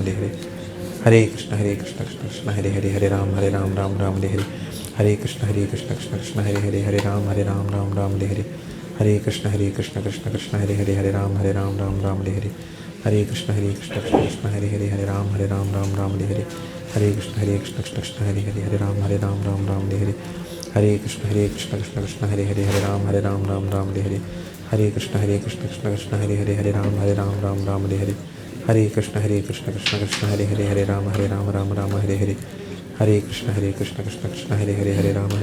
Hare Hare. Hare Krishna Krishna Krishna Hare Hare, Hare Ram Ram Ram Hare Hare. Hare Krishna Krishna Krishna Hare Hare, Hare Ram Ram Hare Hare. Hare Krishna Krishna Krishna Hare Hare, Hare Ram Ram Hare Hare. Hare Krishna Krishna Krishna Hare Hare, Hare Ram Ram Hare Hare. Hare Krishna Krishna Krishna Hare Hare, Hare Ram Ram Hare Hare. Hare Krishna Krishna Krishna Hare Hare, Hare Ram Ram Hare Hare. Hare Krishna Krishna Krishna Hare Hare, Hare Ram Hare Hare. Hare Krishna Krishna Krishna Hare Hare, Hare Ram Hare Hare. Hare Krishna Krishna Krishna Hare Hare, Hare Ram Hare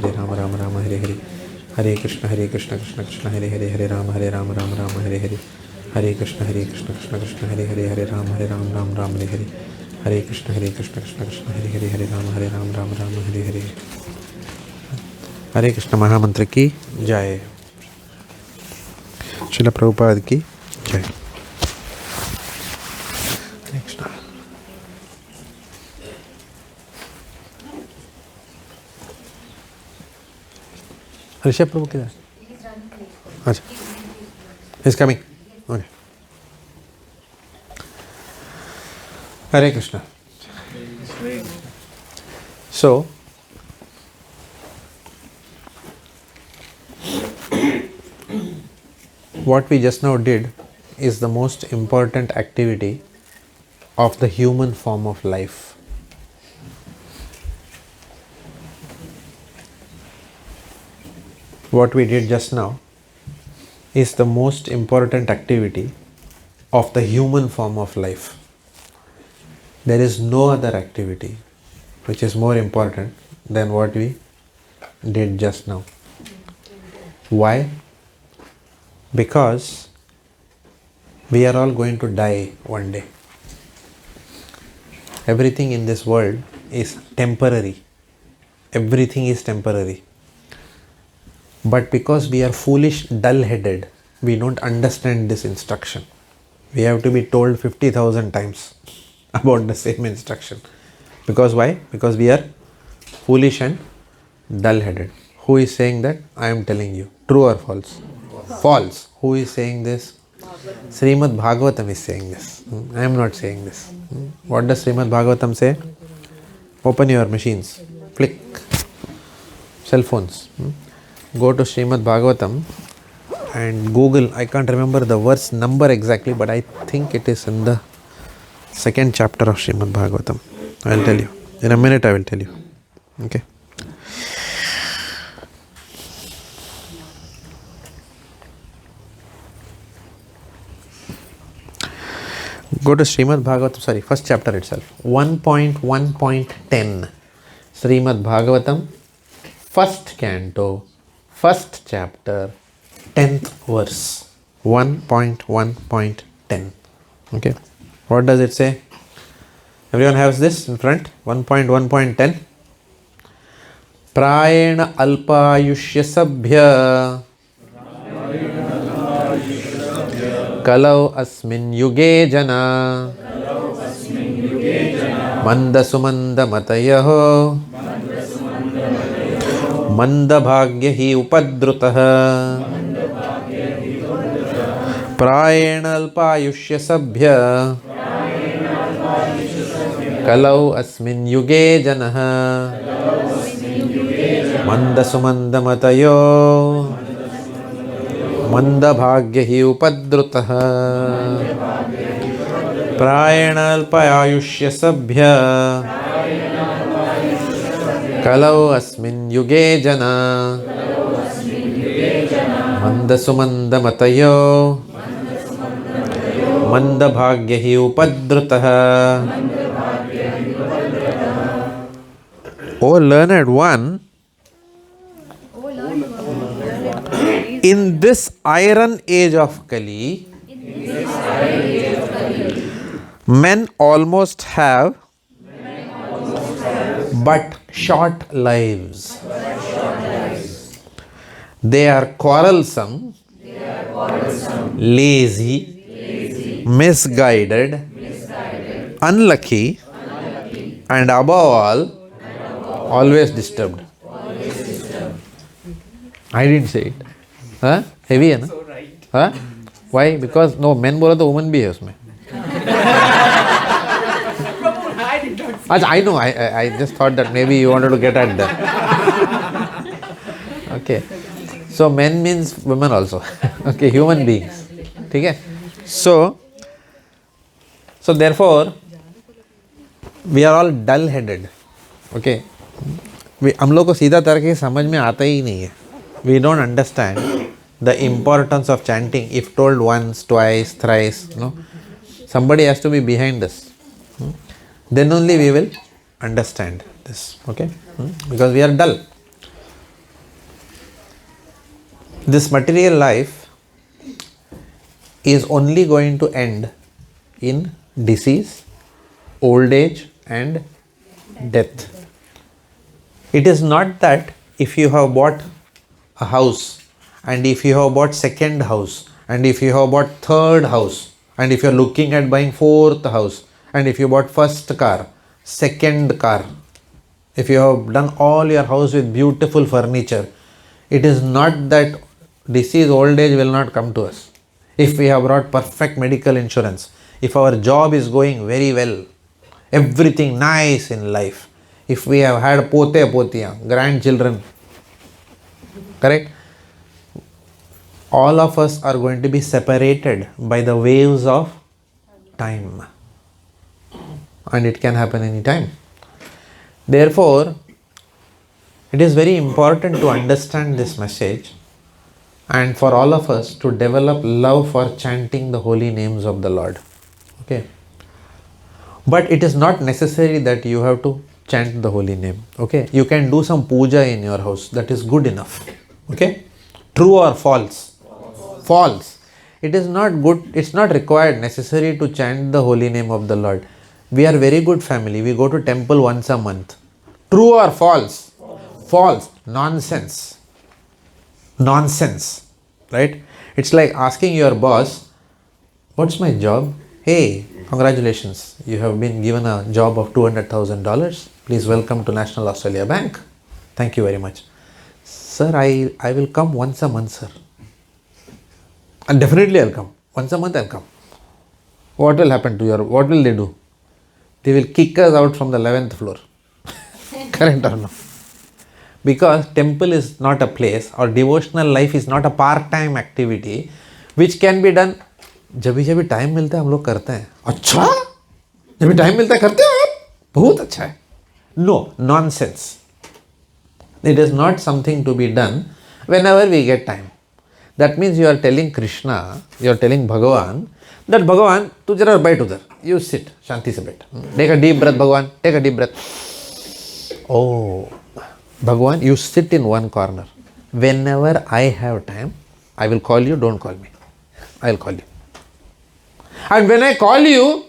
Hare. Hare Krishna Krishna Krishna Hare Hare, Hare Ram Hare Hare. Hare Krishna Krishna Krishna Hare Hare, Hare Ram Hare Hare. Hare Krishna Krishna Krishna Hare Hare, Hare Ram Hare Hare. Hare Krishna Mahamantra ki Jai. Srila Prabhupada ki Jai. Hare Krishna. Rishabh Prabhu किधर? अच्छा, he's coming. Okay. Hare Krishna. So, what we just now did is the most important activity of the human form of life. What we did just now is the most important activity of the human form of life. There is no other activity which is more important than what we did just now. Why? Because we are all going to die one day. Everything in this world is temporary. Everything is temporary. But because we are foolish, dull-headed, we don't understand this instruction. We have to be told 50,000 times about the same instruction. Because why? Because we are foolish and dull-headed. Who is saying that? I am telling you. True or false? False. Who is saying this? Srimad Bhagavatam is saying this. I am not saying this. What does Srimad Bhagavatam say? Open your machines. Flick. Cell phones. Go to Srimad Bhagavatam and Google. I can't remember the verse number exactly, but I think it is in the second chapter of Srimad Bhagavatam. I will tell you. In a minute I will tell you. Okay. Go to Srimad Bhagavatam, first chapter itself. 1.1.10. Srimad Bhagavatam, first canto, first chapter, 10th verse. 1.1.10. Okay. What does it say? Everyone has this in front? 1.1.10. Prayena alpayushya sabhya kalau asmin yuge jana manda sumanda matayaho manda bhagya hi upadrutah prayena alpayushya sabhya kalau asmin yuge janah manda sumanda matayo manda bhagya hi upadrutah prayena alpayushya sabhya kalau asmin yuge jana manda sumanda matayo manda bhagya hi upadrutah. O learned one, in this iron age of Kali, men almost have but short lives. They are quarrelsome, lazy, misguided, unlucky, and above all, always disturbed. I didn't say it. Huh? Heavy है ना? So right. Huh? Why? Because no, men बोला तो woman भी है उसमें. I know, I just thought that maybe you wanted to get at that. Okay. So men means women also. Okay, human beings. Okay. So therefore, we are all dull headed. Okay. हम लोग को सीधा तरीके से समझ में आता ही नहीं है. We don't understand the importance of chanting if told once, twice, thrice. No, somebody has to be behind us. Then only we will understand this. Okay, because we are dull. This material life is only going to end in disease, old age, and death. It is not that if you have bought a house, and if you have bought second house, and if you have bought third house, and if you are looking at buying fourth house, and if you bought first car, second car, if you have done all your house with beautiful furniture, it is not that disease, old age will not come to us. If we have brought perfect medical insurance, if our job is going very well, everything nice in life, if we have had pote potiya, grandchildren, correct? All of us are going to be separated by the waves of time. And it can happen anytime. Therefore, it is very important to understand this message and for all of us to develop love for chanting the holy names of the Lord. Okay. But it is not necessary that you have to chant the holy name. Okay. You can do some puja in your house. That is good enough. Okay. True or false? False. It is not good. It's not required, necessary to chant the holy name of the Lord. We are very good family. We go to temple once a month. True or false? False. Nonsense. Nonsense. Right? It's like asking your boss, what's my job? Hey, congratulations. You have been given a job of $200,000. Please welcome to National Australia Bank. Thank you very much. Sir, I will come once a month, sir. And definitely I'll come. Once a month I'll come. What will happen to what will they do? They will kick us out from the 11th floor. Correct or no? Because temple is not a place, or devotional life is not a part-time activity which can be done. जब भी time मिलता है हम लोग करते हैं. अच्छा, जब भी टाइम मिलता है करते हो आप, बहुत अच्छा है. No, nonsense. It is not something to be done whenever we get time. That means you are telling Krishna, you are telling Bhagavan that Bhagavan, tu jara bait udhar. You sit, shanti se bait. Take a deep breath, Bhagavan. Take a deep breath. Oh, Bhagavan, you sit in one corner. Whenever I have time, I will call you. Don't call me. I will call you. And when I call you,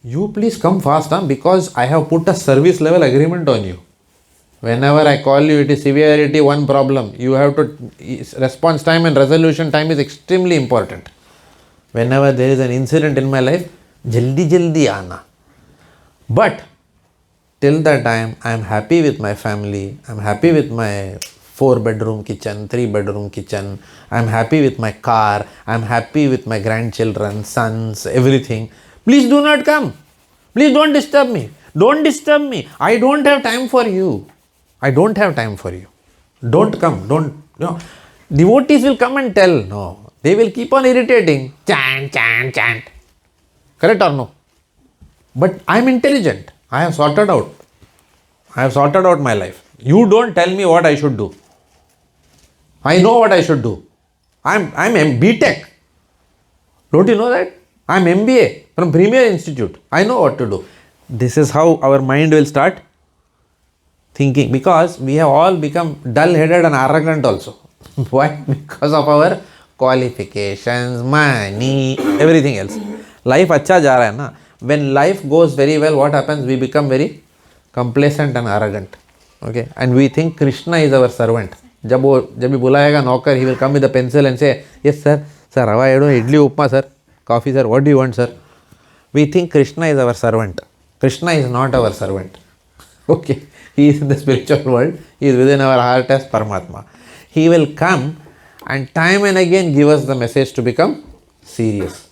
you please come fast, because I have put a service level agreement on you. Whenever I call you, it is severity, one problem. You have to, response time and resolution time is extremely important. Whenever there is an incident in my life, jaldi jaldi aana. But till that time, I am happy with my family. I am happy with my 4-bedroom kitchen, 3-bedroom kitchen. I am happy with my car. I am happy with my grandchildren, sons, everything. Please do not come. Please don't disturb me. Don't disturb me. I don't have time for you. I don't have time for you. Don't come. Don't. No. Devotees will come and tell. No. They will keep on irritating. Chant, chant, chant. Correct or no? But I am intelligent. I have sorted out. I have sorted out my life. You don't tell me what I should do. I know what I should do. I'm B.Tech. Don't you know that? I'm MBA from Premier Institute. I know what to do. This is how our mind will start thinking, because we have all become dull-headed and arrogant also. Why? Because of our qualifications, money, everything else. Life अच्छा जा रहा है ना. When life goes very well, what happens? We become very complacent and arrogant. Okay, and we think Krishna is our servant. जब भी बुलाएगा नौकर, he will come with a pencil and say, yes sir, rava idli upma sir, coffee sir, what do you want sir? We think Krishna is our servant. Krishna is not our servant. Okay, he is in the spiritual world. He is within our heart as Paramatma. He will come and time and again give us the message to become serious.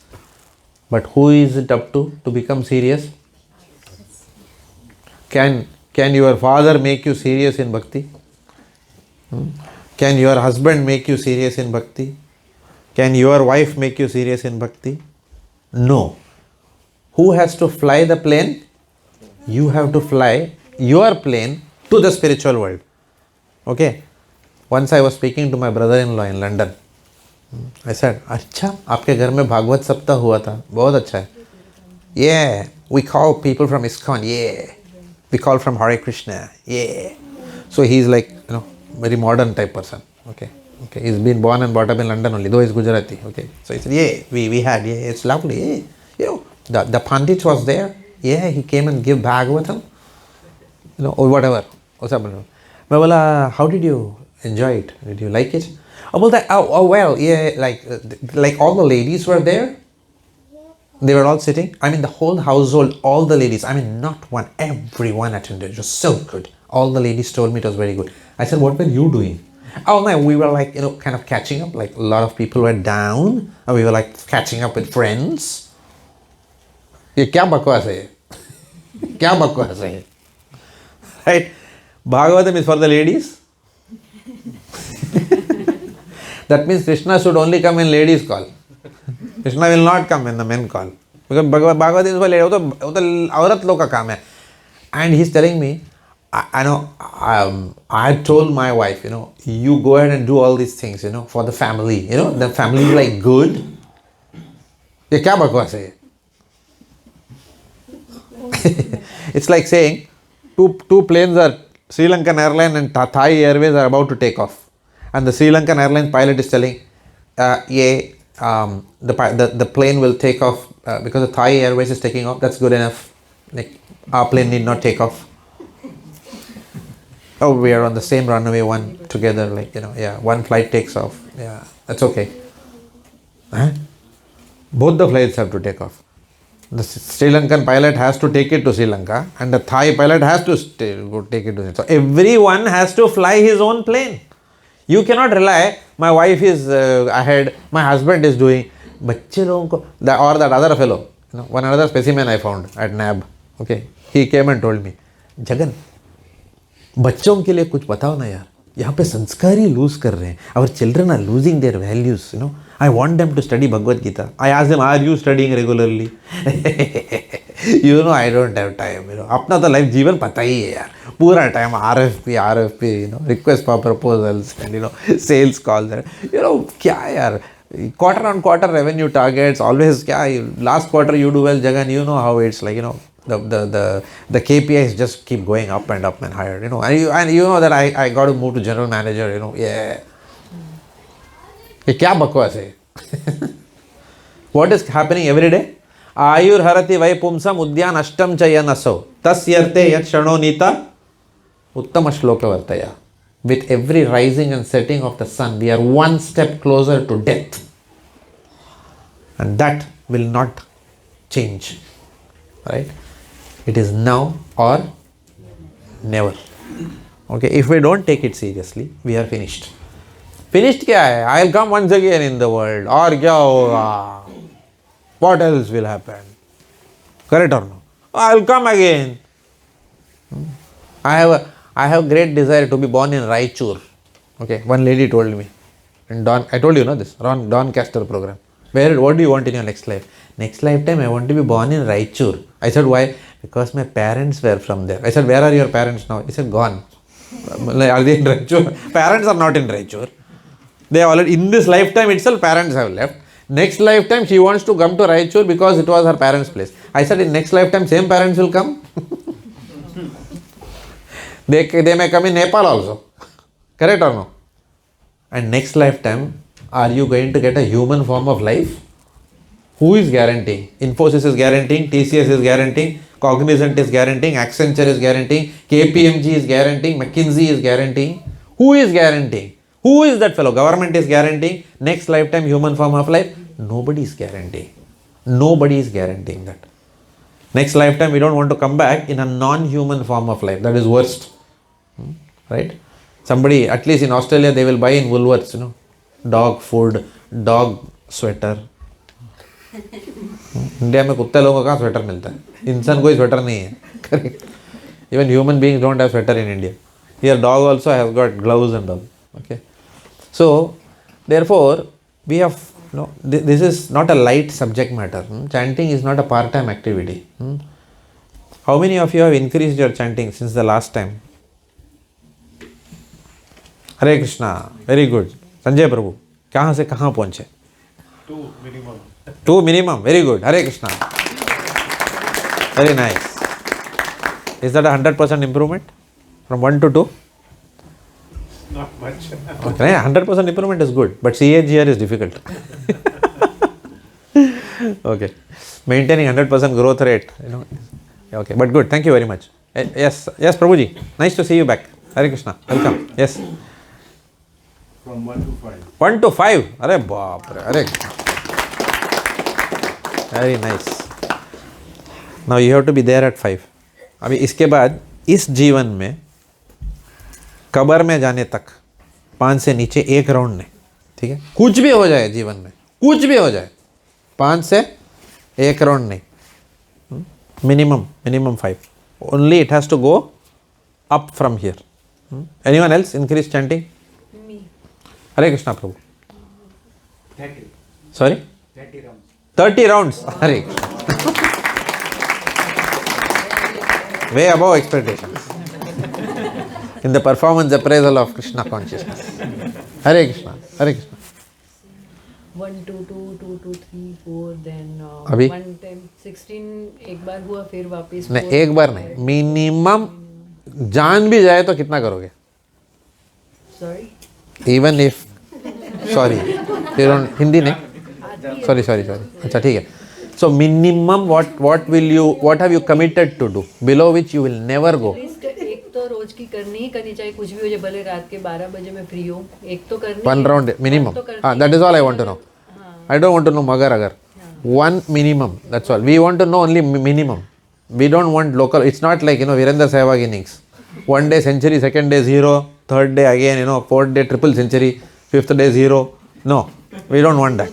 But who is it up to become serious? Can your father make you serious in bhakti? Can your husband make you serious in bhakti? Can your wife make you serious in bhakti? No. Who has to fly the plane? You have to fly your plane to the spiritual world. Okay? Once I was speaking to my brother-in-law in London. I said, अच्छा आपके घर में भागवत सप्ताह हुआ था, बहुत अच्छा है. Yeah, we call people from ISKCON. Yeah, we call from Hare Krishna. Yeah. So he's like, very modern type person. Okay. He's been born and brought up in London only, though he's Gujarati. Okay. So he said, yeah, we had, yeah, it's lovely. Yeah. The Pandit was there. Yeah, he came and gave Bhagavatam. Or whatever. What's up? मैं बोला, how did you enjoy it? Did you like it? Well, yeah, like all the ladies were there. They were all sitting. I mean, the whole household, all the ladies. I mean, not one, everyone attended. It was so good. All the ladies told me it was very good. I said, what were you doing? Oh no, we were like, kind of catching up. Like a lot of people were down. And we were like catching up with friends. ये क्या बकवास है? क्या बकवास है? Right? Bhagavatam is for the ladies. That means Krishna should only come in ladies' call. Krishna will not come when the men call. Because Bhagavad is for ladies. वो तो औरत लोग का काम है. And he's telling me, I told my wife, you go ahead and do all these things, for the family. The family is like good. ये क्या बकवास है? It's like saying, two planes are Sri Lankan Airlines and Thai Airways are about to take off. And the Sri Lankan Airlines pilot is telling, the plane will take off because the Thai Airways is taking off. That's good enough. Like our plane need not take off. Oh, we are on the same runway, one together. Like one flight takes off. Yeah, that's okay. Huh? Both the flights have to take off. The Sri Lankan pilot has to take it to Sri Lanka, and the Thai pilot has to take it to Sri Lanka. So everyone has to fly his own plane. You cannot rely, my wife is ahead, my husband is doing, बच्चे लोगों को, or that other fellow, one another specimen I found at NAB, okay, he came and told me, Jagan, बच्चों के लिए कुछ बताओ ना यार, यहाँ पे संस्कार ही lose कर रहे हैं, our children are losing their values, I want them to study Bhagavad Gita. I asked them, are you studying regularly? I don't have time, अपना तो life जीवन पता ही है यार, पूरा time RFP, request for proposals and sales calls, क्या यार, quarter on quarter revenue targets, always क्या, last quarter you do well, Jagan, how it's like, the KPIs just keep going up and higher, and you know that I got to move to general manager, yeah. ये क्या बकवास है? What is happening every day? आयुर हरति वै पुंसम उद्यान अष्टम च यनसो तस्यर्ते यत् क्षणो नीता उत्तम श्लोक वर्तया. With every rising and setting of the sun, we are one step closer to death. And that will not change. Right? It is now or never. Okay, if we don't take it seriously, we are finished. Finished क्या है? I'll come once again in the world. और क्या होगा? What else will happen? Correct or no? I'll come again. I have great desire to be born in Raichur. Okay, one lady told me. In I told you this, Doncaster program. What do you want in your next life? Next lifetime I want to be born in Raichur. I said, why? Because my parents were from there. I said, where are your parents now? He said, gone. Are they in Raichur? Parents are not in Raichur. They already, in this lifetime itself, parents have left. Next lifetime, she wants to come to Raichur because it was her parents' place. I said, in next lifetime, same parents will come. They may come in Nepal also. Correct or no? And next lifetime, are you going to get a human form of life? Who is guaranteeing? Infosys is guaranteeing, TCS is guaranteeing, Cognizant is guaranteeing, Accenture is guaranteeing, KPMG is guaranteeing, McKinsey is guaranteeing. Who is guaranteeing? Who is that fellow? Government is guaranteeing next lifetime human form of life. Nobody is guaranteeing. Nobody is guaranteeing that. Next lifetime we don't want to come back in a non-human form of life. That is worst. Right? Somebody, at least in Australia, they will buy in Woolworths, dog food, dog sweater. India में कुत्ते लोगों का sweater मिलता है, इंसान कोई sweater नहीं है. Correct. Even human beings don't have sweater in India. Here dog also has got gloves and all. Okay. So, therefore, we have, this is not a light subject matter. Chanting is not a part-time activity. How many of you have increased your chanting since the last time? Hare Krishna. Very good. Sanjay Prabhu. कहाँ से कहाँ पहुँचे? 2 minimum. 2 minimum. Very good. Hare Krishna. Very nice. Is that a 100% improvement? From 1 to 2? Not much. Okay, 100% improvement is good, but CAGR is difficult. Okay. Maintaining 100% growth rate, Okay, but good. Thank you very much. Yes, Prabhuji. Nice to see you back. Hare Krishna. Welcome. Yes. From 1 to 5. 1 to 5. Arey baap re. Arey. Very nice. Now you have to be there at 5. अभी इसके बाद इस जीवन में कब्र में जाने तक 5 से नीचे 1 राउंड नहीं, ठीक है? कुछ भी हो जाए जीवन में, कुछ भी हो जाए, 5 से 1 राउंड नहीं, minimum 5. Only it has to go up from here. Anyone else increase chanting? Me. Hare Krishna Prabhu. 30. Sorry? 30 rounds. 30 rounds. Hare Krishna. Way above expectations. In the performance appraisal of Krishna consciousness. Hare Krishna. Hare Krishna. 1 2 2 2 2 3 4 then अभी? 1 10 16 एक बार हुआ फिर वापस नहीं, एक बार नहीं, minimum जान भी जाए तो कितना करोगे? Sorry even if sorry Hindi नहीं, सॉरी अच्छा ठीक है. So minimum what will you, what have you committed to do, below which you will never go? एक तो रोज की करनी ही करनी चाहिए, कुछ भी हो जाए, भले रात के 12 बजे मैं फ्री हूँ, एक तो करनी. 1 round minimum. That is all I want to know. I don't want to know magar agar. 1 minimum, that's all. We want to know only minimum. We don't want local. It's not like, Virendra Sehwag innings. 1 day century, 2nd day 0, 3rd day again, 4th day triple century, 5th day 0. No, we don't want that.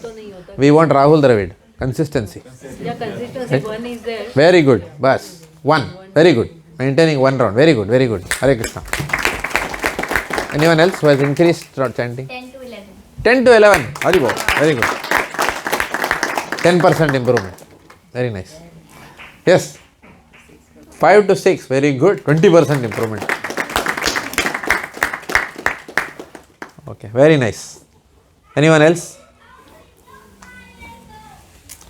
We want Rahul Dravid. Consistency. Yeah, consistency. Right? 1 is there. Very good. Bas. 1. Very good. Maintaining 1 round. Very good. Very good. Hare Krishna. Anyone else who has increased chanting? 10 to 11. 10 to 11. Haribo. Very good. 10% improvement. Very nice. Yes. 5 to 6. Very good. 20% improvement. Okay. Very nice. Anyone else?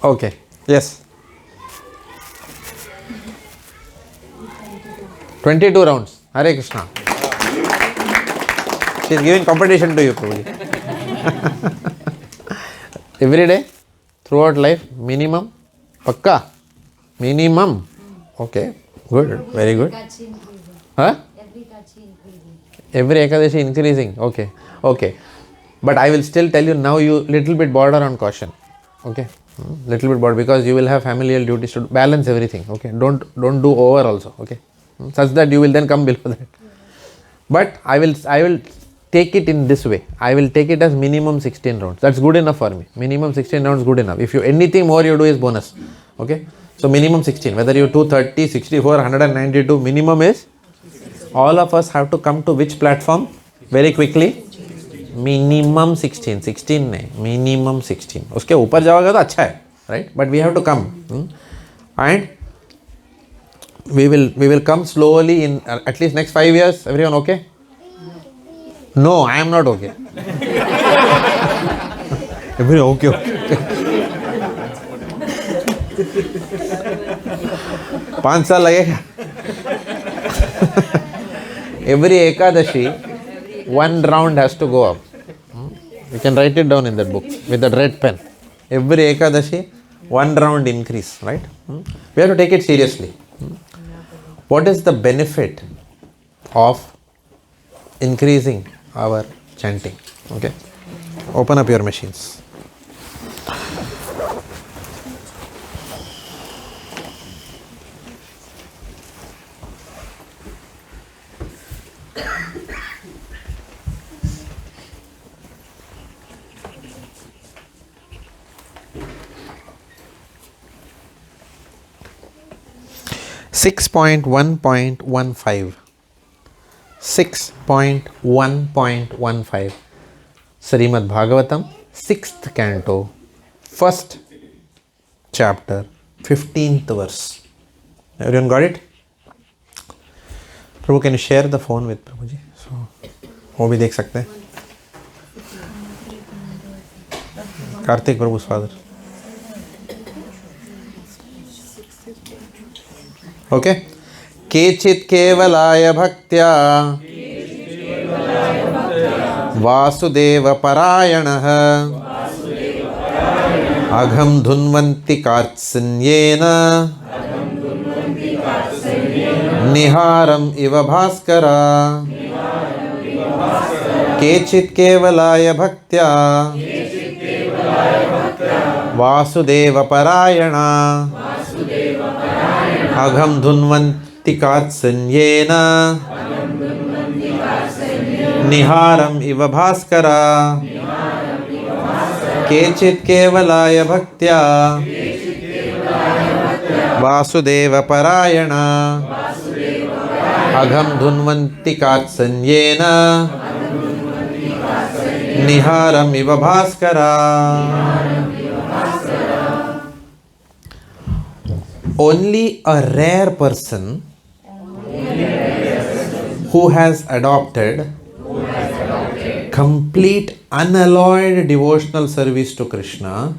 Okay. Yes. 22 rounds. Hare Krishna. She is giving competition to you, probably. Every day, throughout life, minimum, pakka, minimum. Okay, good, very good. Huh? Every Ekadashi increasing. Okay, okay. But I will still tell you now, you little bit border on caution. Okay, little bit border, because you will have familial duties to balance everything. Okay, don't do over also. Okay, such that you will then come below that. But I will take it in this way. I will take it as minimum 16 rounds. That's good enough for me. Minimum 16 rounds good enough. If you anything more you do is bonus. Okay. So minimum 16. Whether you 230, 64, 192, minimum is. All of us have to come to which platform? Very quickly. Minimum 16. 16 नहीं. Minimum 16. उसके ऊपर जाओगे तो अच्छा है. Right? But we have to come. And we will come slowly in at least next 5 years. Everyone okay? No, I am not okay. Everyone okay. 5 साल लगेगा. Every Ekadashi, 1 round has to go up. You can write it down in that book with that red pen. Every Ekadashi, 1 round increase, right? We have to take it seriously. What is the benefit of increasing our chanting? Okay, open up your machines. 6.1.15. 6.1.15. Srimad Bhagavatam, 6th canto, 1st chapter, 15th verse. Everyone got it? Prabhu, can you share the phone with Prabhuji? So, वो भी देख सकते हैं. Kartik प्रभु's father. Okay? केचित् केवलाय भक्त्या वासुदेवपरायणः अघं धुन्वन्ति कार्त्स्येन निहारम् इव भास्करा. केचित् केवलाय भक्त्या वासुदेवपरायणा अघं धुन्वन्ति कार्त्स्येन निहारम् इव भास्करा. केचित् केवलाय भक्त्या वासुदेवपरायणा अघं धुन्वन्ति कार्त्स्येन निहारम् इव Bhaskara. Only a rare person who has adopted complete unalloyed devotional service to Krishna.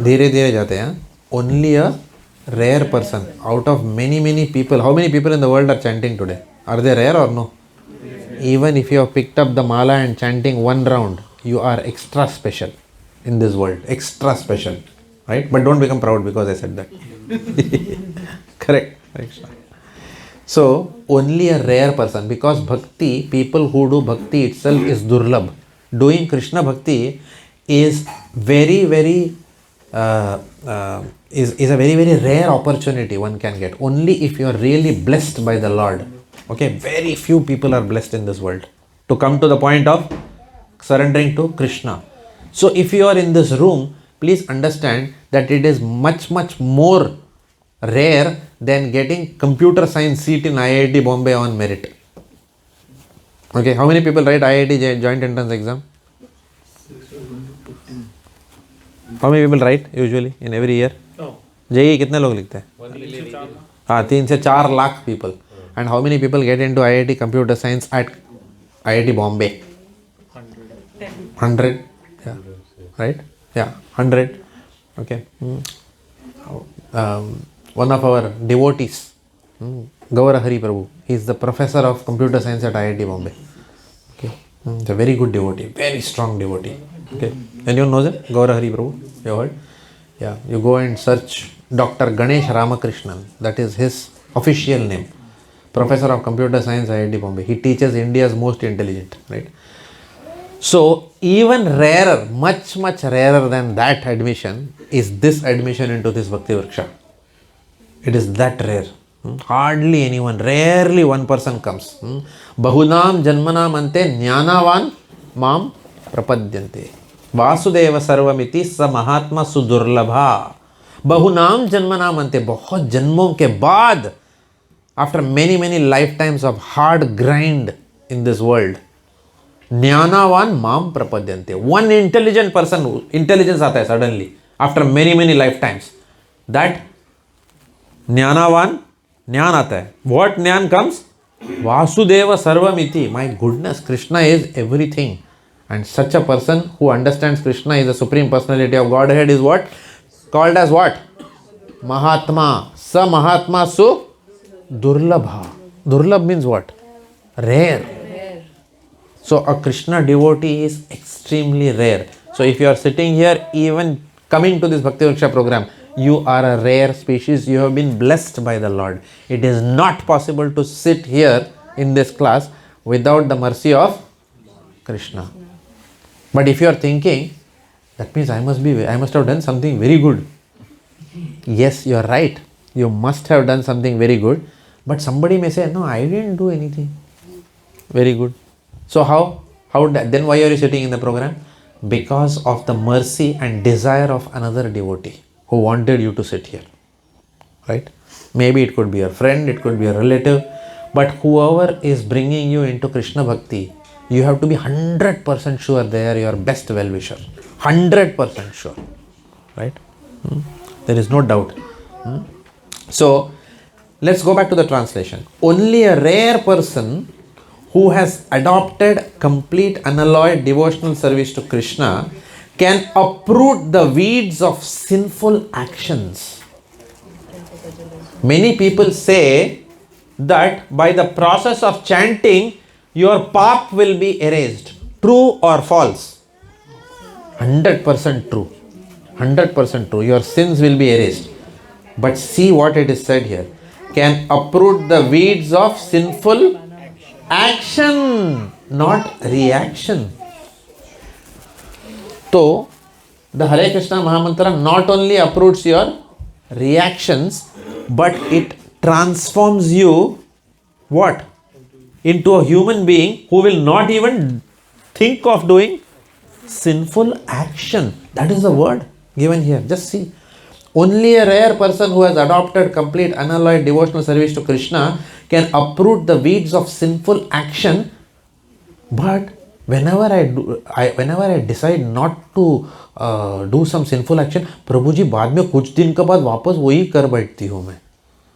धीरे धीरे जाते हैं. Only a rare person out of many people. How many people in the world are chanting today? Are they rare or no? Even if you have picked up the mala and chanting one round, you are extra special in this world. Extra special. Right? But don't become proud because I said that. Correct. So, only a rare person, because bhakti, people who do bhakti itself is durlabh. Doing Krishna bhakti is very a very rare opportunity one can get. Only if you are really blessed by the Lord. Okay, very few people are blessed in this world to come to the point of surrendering to Krishna. So, if you are in this room, please understand that it is much more rare than getting computer science seat in IIT Bombay on merit. Okay, how many people write IIT joint entrance exam? How many people write usually in every year? JEE कितने लोग लिखते हैं? हाँ, 3 से 4 lakh people. And how many people get into IIT computer science at IIT Bombay? 100. Yeah. Right? Yeah, 100. Okay. One of our devotees, Gaura Hari Prabhu, he is the professor of computer science at IIT Bombay. Okay. He's a very good devotee, very strong devotee. Okay. Anyone knows him? Gaura Hari Prabhu? You heard? Yeah. You go and search Dr. Ganesh Ramakrishnan. That is his official name. Professor of computer science, IIT Bombay. He teaches India's most intelligent. Right? So, even rarer, much rarer than that admission is this admission into this Bhakti Vriksha. It is that rare. Hardly anyone, rarely one person comes. Bahunam janmanam ante jnanavan mam prapadyante. Vasudeva sarvamiti sa mahatma sudurlabha. Bahunam janmanam ante, बहुत जन्मों के बाद, after many lifetimes of hard grind in this world, Jnanavan mam prapadyante. One intelligent person, intelligence आता है suddenly after many lifetimes. That Jnanavan, Jnan आता है. What Jnan comes? Vasudeva sarvamiti. My goodness, Krishna is everything. And such a person who understands Krishna is the Supreme Personality of Godhead is what? Called as what? Mahatma. Sa Mahatma su durlabha. Durlabh means what? Rare. So a Krishna devotee is extremely rare. So if you are sitting here, even coming to this Bhakti Vriksha program, you are a rare species. You have been blessed by the Lord. It is not possible to sit here in this class without the mercy of Krishna. But if you are thinking, that means I must have done something very good. Yes, you are right. You must have done something very good. But somebody may say, no, I didn't do anything very good. So then why are you sitting in the program? Because of the mercy and desire of another devotee who wanted you to sit here, right? Maybe it could be a friend, it could be a relative, but whoever is bringing you into Krishna Bhakti, you have to be 100% sure they are your best well-wisher. 100% sure, right? There is no doubt. So, let's go back to the translation. Only a rare person who has adopted complete unalloyed devotional service to Krishna can uproot the weeds of sinful actions. Many people say that by the process of chanting, your path will be erased. True or false? 100% true. 100% true. Your sins will be erased. But see what it is said here. Can uproot the weeds of sinful action, not reaction. So, the Hare Krishna Mahamantra not only uproots your reactions, but it transforms you, what? Into a human being who will not even think of doing sinful action. That is the word given here. Just see. Only a rare person who has adopted complete unalloyed devotional service to Krishna can uproot the weeds of sinful action. But whenever I decide not to do some sinful action, Prabhu ji, बाद में कुछ दिन के बाद वापस वही कर बैठती हूँ मैं.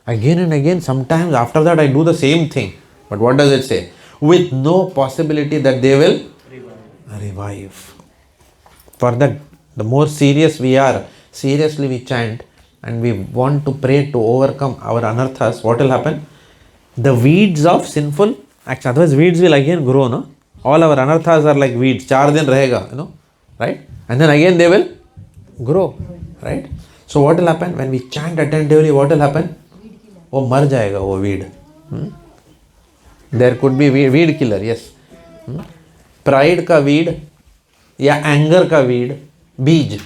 Again and again, sometimes after that I do the same thing. But what does it say? With no possibility that they will revive. For that, the more serious we are, seriously we chant and we want to pray to overcome our anarthas, what will happen? The weeds of sinful action. Otherwise weeds will again grow, no? All our anarthas are like weeds. 4 din rahega, you know, right? And then again they will grow, right? So what will happen? When we chant attentively, what will happen? वो मर जाएगा वो weed. There could be weed killer, yes. Pride का weed या anger का weed, बीज,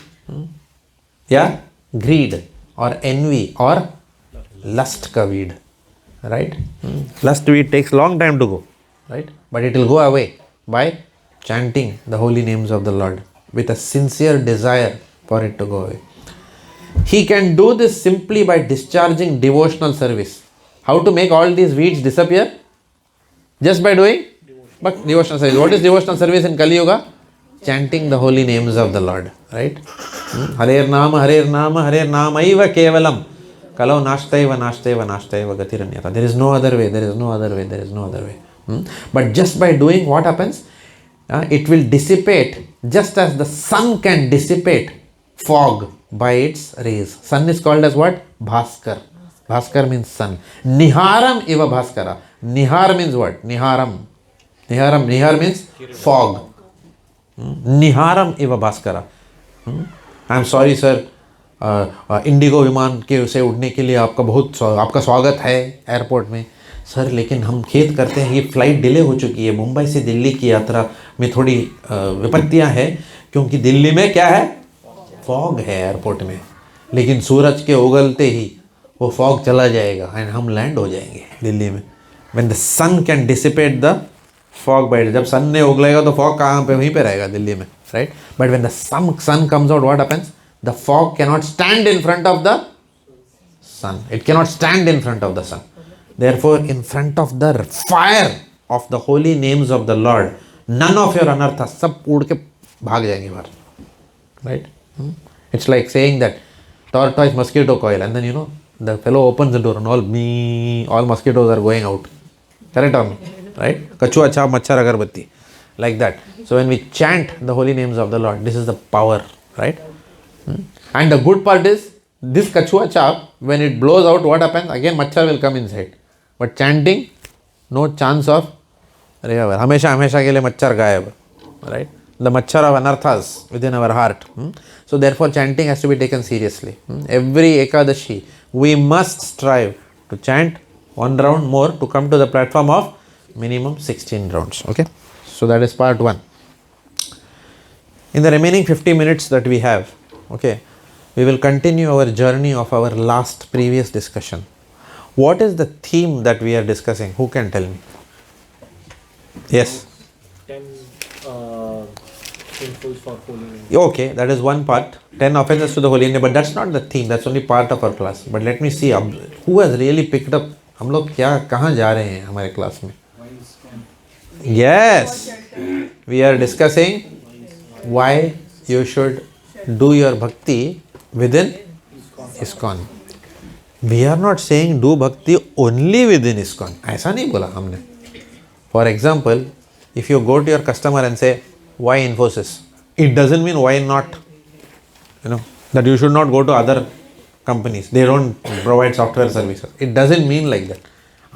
या greed or envy or lust का weed, right? Lust weed takes long time to go, right? But it will go away by chanting the holy names of the Lord with a sincere desire for it to go away. He can do this simply by discharging devotional service. How to make all these weeds disappear? Just by doing devotional service. What is devotional service in Kali Yuga? Chanting the holy names of the Lord, right? Harer Nama Aiva Kevalam Kalau Nashtaiva Gatiranyata. There is no other way. But just by doing, what happens? It will dissipate, just as the sun can dissipate fog by its rays. Sun is called as what? Bhaskar. Bhaskar means sun. Niharam Iva Bhaskara. Nihar means what? Niharam. Nihar means fog. Niharam Iva Bhaskara. I am sorry sir, Indigo विमान के से उड़ने के लिए आपका स्वागत है airport में. सर लेकिन हम खेद करते हैं ये फ़्लाइट डिले हो चुकी है. मुंबई से दिल्ली की यात्रा में थोड़ी विपत्तियां हैं क्योंकि दिल्ली में क्या है? फॉग है एयरपोर्ट में. लेकिन सूरज के उगलते ही वो फॉग चला जाएगा एंड हम लैंड हो जाएंगे दिल्ली में. When the sun can dissipate the fog bite. जब सन ने उगलेगा तो फॉग कहाँ पे? वहीं पे रहेगा दिल्ली में, right? But when the sun comes out, what happens? The fog cannot stand in front of the sun. It cannot stand in front of the sun. Therefore, in front of the fire of the holy names of the Lord, none of your anarthas, सब उड़ के भाग जाएंगे बाहर, right? It's like saying that tortoise mosquito coil, and then you know the fellow opens the door and all mosquitoes are going out. Correct or no? Right? Kachua chap machhar agarbatti, like that. So when we chant the holy names of the Lord, this is the power, right? And the good part is this kachua chap, when it blows out, what happens? Again machhar will come inside. But chanting, no chance of recover. हमेशा के लिए मच्छर गायब, right? The machhar of anarthas within our heart. So therefore chanting has to be taken seriously. Every Ekadashi, we must strive to chant 1 round more to come to the platform of minimum 16 rounds. Okay? So that is part 1. In the remaining 50 minutes that we have, okay, we will continue our journey of our previous discussion. What is the theme that we are discussing? Who can tell me? Yes. Sinful for holy name. Okay, that is one part. 10 offenses to the holy name, but that's not the theme. That's only part of our class. But let me see, who has really picked up? हम लोग क्या कहाँ जा रहे हैं हमारे class में? Yes, we are discussing why you should do your bhakti within ISKCON. We are not saying do bhakti only within ISKCON. ऐसा नहीं बोला हमने. For example, if you go to your customer and say, why Infosys? It doesn't mean why not, that you should not go to other companies. They don't provide software services. It doesn't mean like that.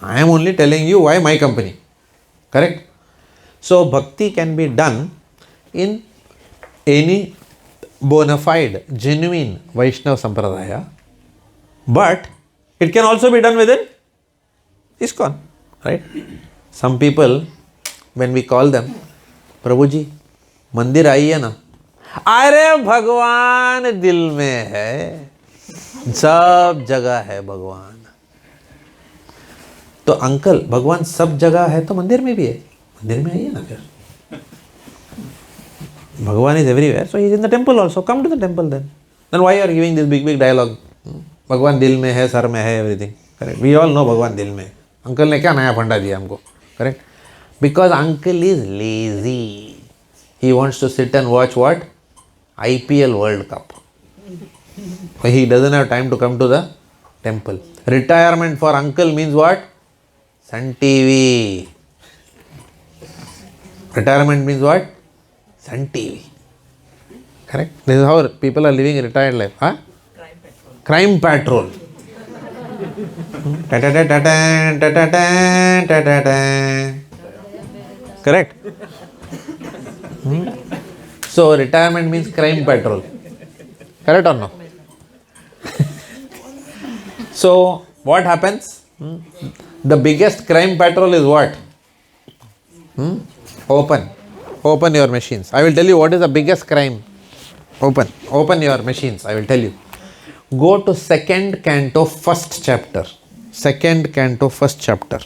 I am only telling you why my company. Correct? So, bhakti can be done in any bona fide, genuine Vaishnava Sampradaya, but it can also be done within ISKCON. Right? Some people, when we call them, प्रभु जी मंदिर आइए ना, अरे भगवान दिल में है, सब जगह है भगवान. तो अंकल भगवान सब जगह है तो मंदिर में भी है, मंदिर में आइए ना फिर. भगवान is everywhere, so he is in the temple also. Come to the temple then. Then why you are giving this big dialogue? भगवान दिल में है, सर में है, everything. Correct? We all know भगवान दिल में है. अंकल ने क्या नया फंडा दिया हमको? Correct? Because uncle is lazy. He wants to sit and watch what? IPL World Cup. He doesn't have time to come to the temple. Retirement for uncle means what? Sun TV. Retirement means what? Sun TV. Correct? This is how people are living a retired life. Huh? Crime Patrol. Correct? So retirement means Crime Patrol. Correct or no? So what happens? The biggest crime patrol is what? Open your machines. I will tell you what is the biggest crime. Open your machines. I will tell you. Go to 2nd canto, 1st chapter. 2nd canto, 1st chapter.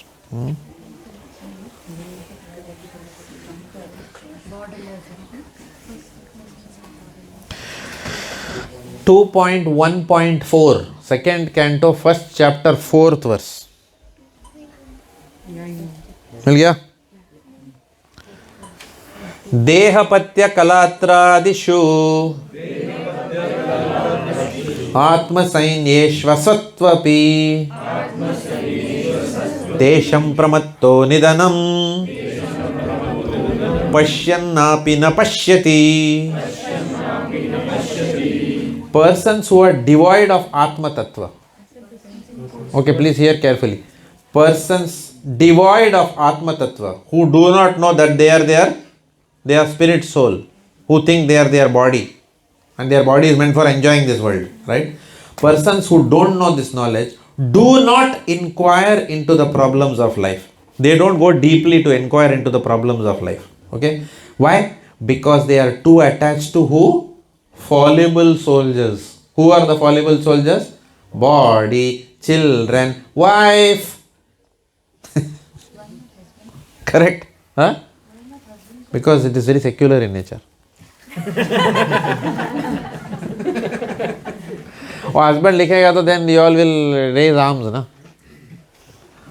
2.1.4, 2nd canto, 1st chapter, 4th verse. मिल गया? देहपत्य कलात्रादिषु आत्मसैन्येष्वसत्वपि तेषं प्रमत्तो निधनं पश्यन्नापि न पश्यति. Persons who are devoid of Atma Tattva. Okay, please hear carefully. Persons devoid of Atma Tattva, who do not know that they are spirit soul, who think they are their body, and their body is meant for enjoying this world, right? Persons who don't know this knowledge do not inquire into the problems of life. They don't go deeply to inquire into the problems of life. Okay? Why? Because they are too attached to who? Fallible soldiers. Who are the fallible soldiers? Body, children, wife. Correct? Huh? Because it is very secular in nature. Husband लिखेगा तो then you all will raise arms, na?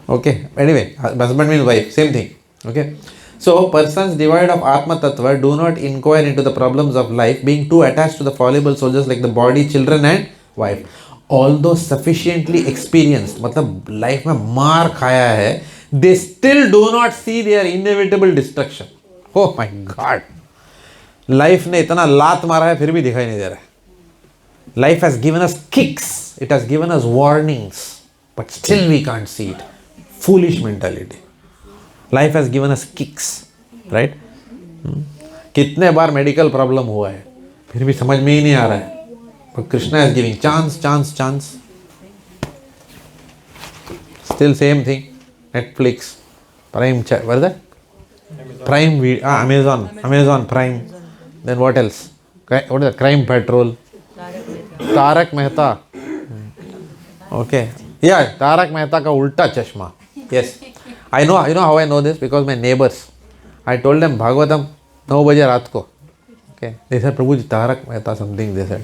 Okay. Anyway, husband means wife. Same thing. Okay. So, persons devoid of Atma Tattva do not inquire into the problems of life, being too attached to the fallible soldiers like the body, children and wife. Although sufficiently experienced, मतलब life में मार खाया है, they still do not see their inevitable destruction. Oh my God! Life ने इतना लात मारा है फिर भी दिखाई नहीं दे रहा है. Life has given us kicks, it has given us warnings, but still we can't see it. Foolish mentality. Life has given us kicks, right? कितने बार मेडिकल प्रॉब्लम हुआ है फिर भी समझ में ही नहीं आ रहा है. But Krishna is giving chance. Still same thing. Netflix, Prime, what is that? Prime, Amazon Prime. Then what else? What is that? Crime Patrol. Tarak Mehta. Okay. Yeah, Tarak Mehta ka ulta chashma. Yes. I know how I know this, because my neighbors, I told them Bhagavatam 9 बजे रात को. Okay, they said, Prabhuji, Tarak Mehta something, they said.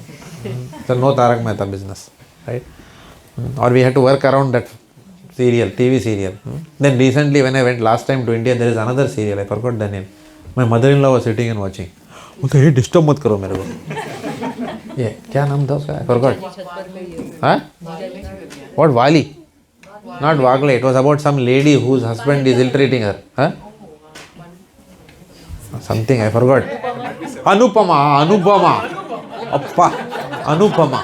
So no Tarak Mehta business, right? Or we had to work around that serial, TV serial. Then recently when I went last time to India, there is another serial, I forgot the name. My mother-in-law was sitting and watching. बोलते hey disturb मत करो मेरे को. ये क्या नाम था उसका? I forgot. Huh? What, Wali? Not Wagle. It was about some lady whose husband is ill-treating her. Huh? Something I forgot. Anupama. Appa. Anupama.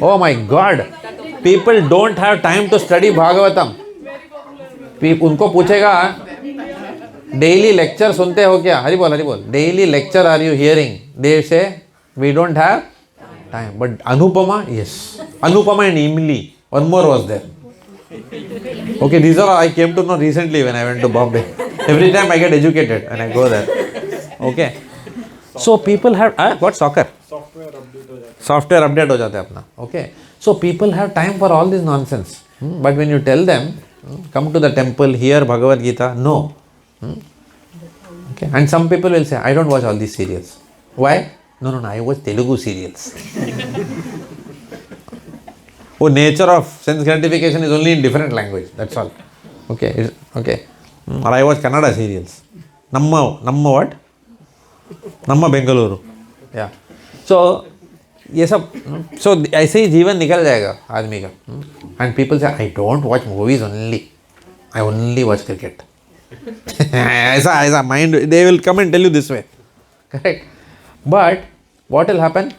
Oh my God. People don't have time to study Bhagavatam. उनको पूछेगा daily lecture सुनते हो क्या? हरि बोल. Daily lecture are you hearing? They say we don't have time. But Anupama, yes. Anupama and Imli. One more was there. Okay, these are all I came to know recently when I went to Bombay. Every time I get educated and I go there. Okay. So people have what soccer? Software update हो जाता है अपना. Okay. So people have time for all this nonsense. But when you tell them, come to the temple, hear Bhagavad Gita, no. Okay. And some people will say, I don't watch all these serials. Why? No, I watch Telugu serials. Oh, nature of sense gratification is only in different language. That's all. Okay. Okay. Or I watch Kannada serials. Namma what? Namma Bengaluru. Yeah. So, ये सब. So ऐसे ही जीवन निकल जाएगा आदमी का. And people say, I don't watch movies only. I only watch cricket. ऐसा mind. They will come and tell you this way. Correct. But what will happen?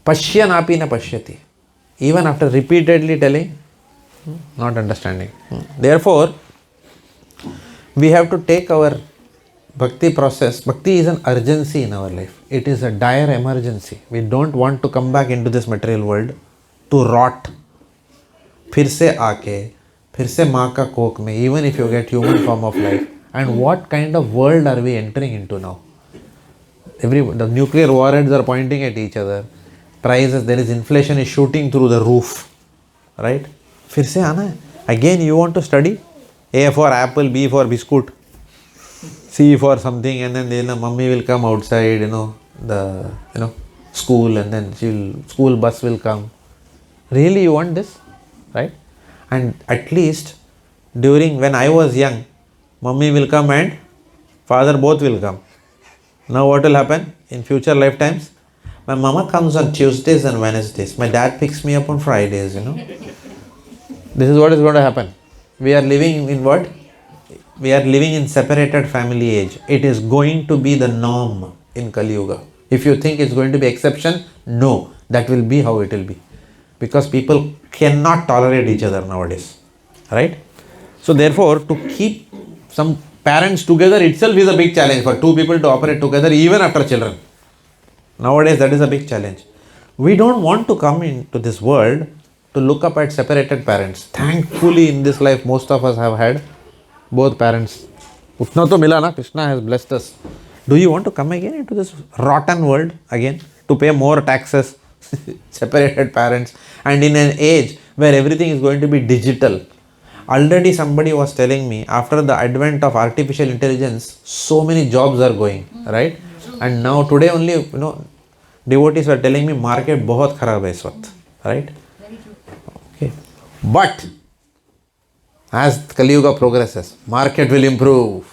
Pashyanapi na pashyati. Even after repeatedly telling, not understanding. Therefore, we have to take our bhakti process. Bhakti is an urgency in our life. It is a dire emergency. We don't want to come back into this material world to rot. फिर से आके, फिर से माँ का कोख में, even if you get human form of life. And what kind of world are we entering into now? The nuclear warheads are pointing at each other. Prices, there is inflation is shooting through the roof. Right? फिर से आना है. Again you want to study? A for apple, B for biscuit, C for something, and then mummy will come outside, school, and then school bus will come. Really you want this? Right? And at least during when I was young, mummy will come and father both will come. Now what will happen in future lifetimes? My mama comes on Tuesdays and Wednesdays. My dad picks me up on Fridays, This is what is going to happen. We are living in what? We are living in separated family age. It is going to be the norm in Kali Yuga. If you think it's going to be exception, no. That will be how it will be. Because people cannot tolerate each other nowadays. Right? So therefore, to keep some parents together itself is a big challenge for two people to operate together even after children. Nowadays, that is a big challenge. We don't want to come into this world to look up at separated parents. Thankfully, in this life, most of us have had both parents. Utna to mila na, Krishna has blessed us. Do you want to come again into this rotten world again? To pay more taxes, separated parents, and in an age where everything is going to be digital. Already somebody was telling me, after the advent of artificial intelligence, so many jobs are going, right? And now today only, devotees were telling me, market बहुत खराब है इस वक्त, right? Okay. But as Kali Yuga progresses, market will improve.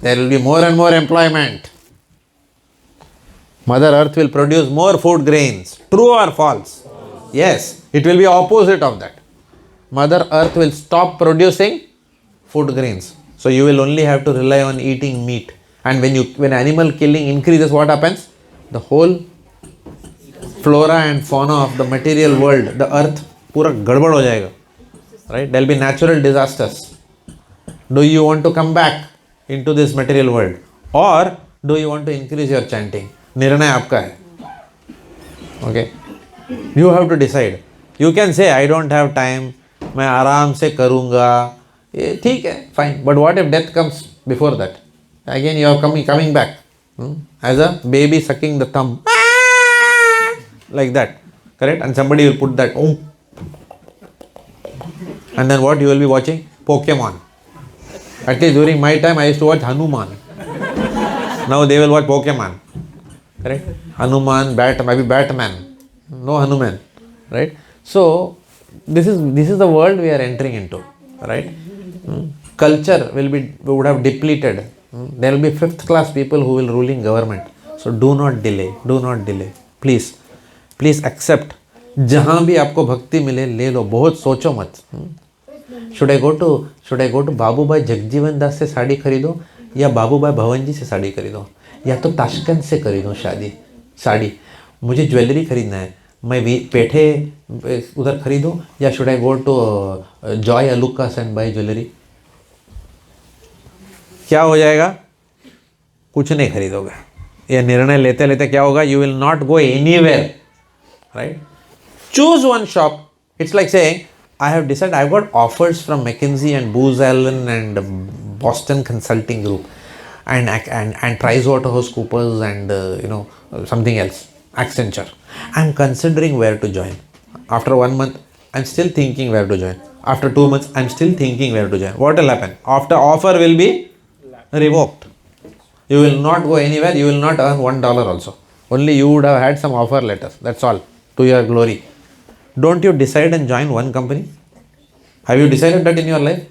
There will be more and more employment. Mother Earth will produce more food grains. True or false? Yes, it will be opposite of that. Mother Earth will stop producing food grains. So you will only have to rely on eating meat. And when animal killing increases, what happens? The whole flora and fauna of the material world, the earth, पूरा गड़बड़ हो जाएगा. Right? There will be natural disasters. Do you want to come back into this material world? Or do you want to increase your chanting? निर्णय आपका है. Okay? You have to decide. You can say, I don't have time. मैं आराम से करूँगा. ठीक है, fine. But what if death comes before that? Again you are coming back. As a baby sucking the thumb. Like that. Correct? And somebody will put that. And then what you will be watching? Pokemon. At least during my time I used to watch Hanuman. Now they will watch Pokemon. Correct? Hanuman, maybe Batman. No Hanuman. Right? So this is the world we are entering into. Right? Culture would have depleted. There will be fifth class people who will rule in government. So do not delay. Do not delay. Please accept. जहाँ भी आपको भक्ति मिले ले लो, बहुत सोचो मत. Should I go to Babubhai Jagjivan दास से साड़ी खरीदो या बाबूभाई भवन जी से साड़ी खरीदो या तो ताशकंद से खरीदो साड़ी. मुझे ज्वेलरी खरीदना है, मैं पेठे उधर खरीदूं या should I go to Joy Alukkas and buy jewellery. क्या हो जाएगा? कुछ नहीं खरीदोगे. ये निर्णय लेते लेते क्या होगा? You will not go anywhere. Right? Choose one shop. It's like saying I have decided, I've got offers from McKinsey and Booz Allen and Boston Consulting Group and PricewaterhouseCoopers and something else, Accenture. I'm considering where to join. After 1 month, I'm still thinking where to join. After 2 months, I'm still thinking where to join. What will happen? After offer will be revoked. You will not go anywhere. You will not earn $1 also. Only you would have had some offer letters. That's all. To your glory. Don't you decide and join one company? Have you decided that in your life?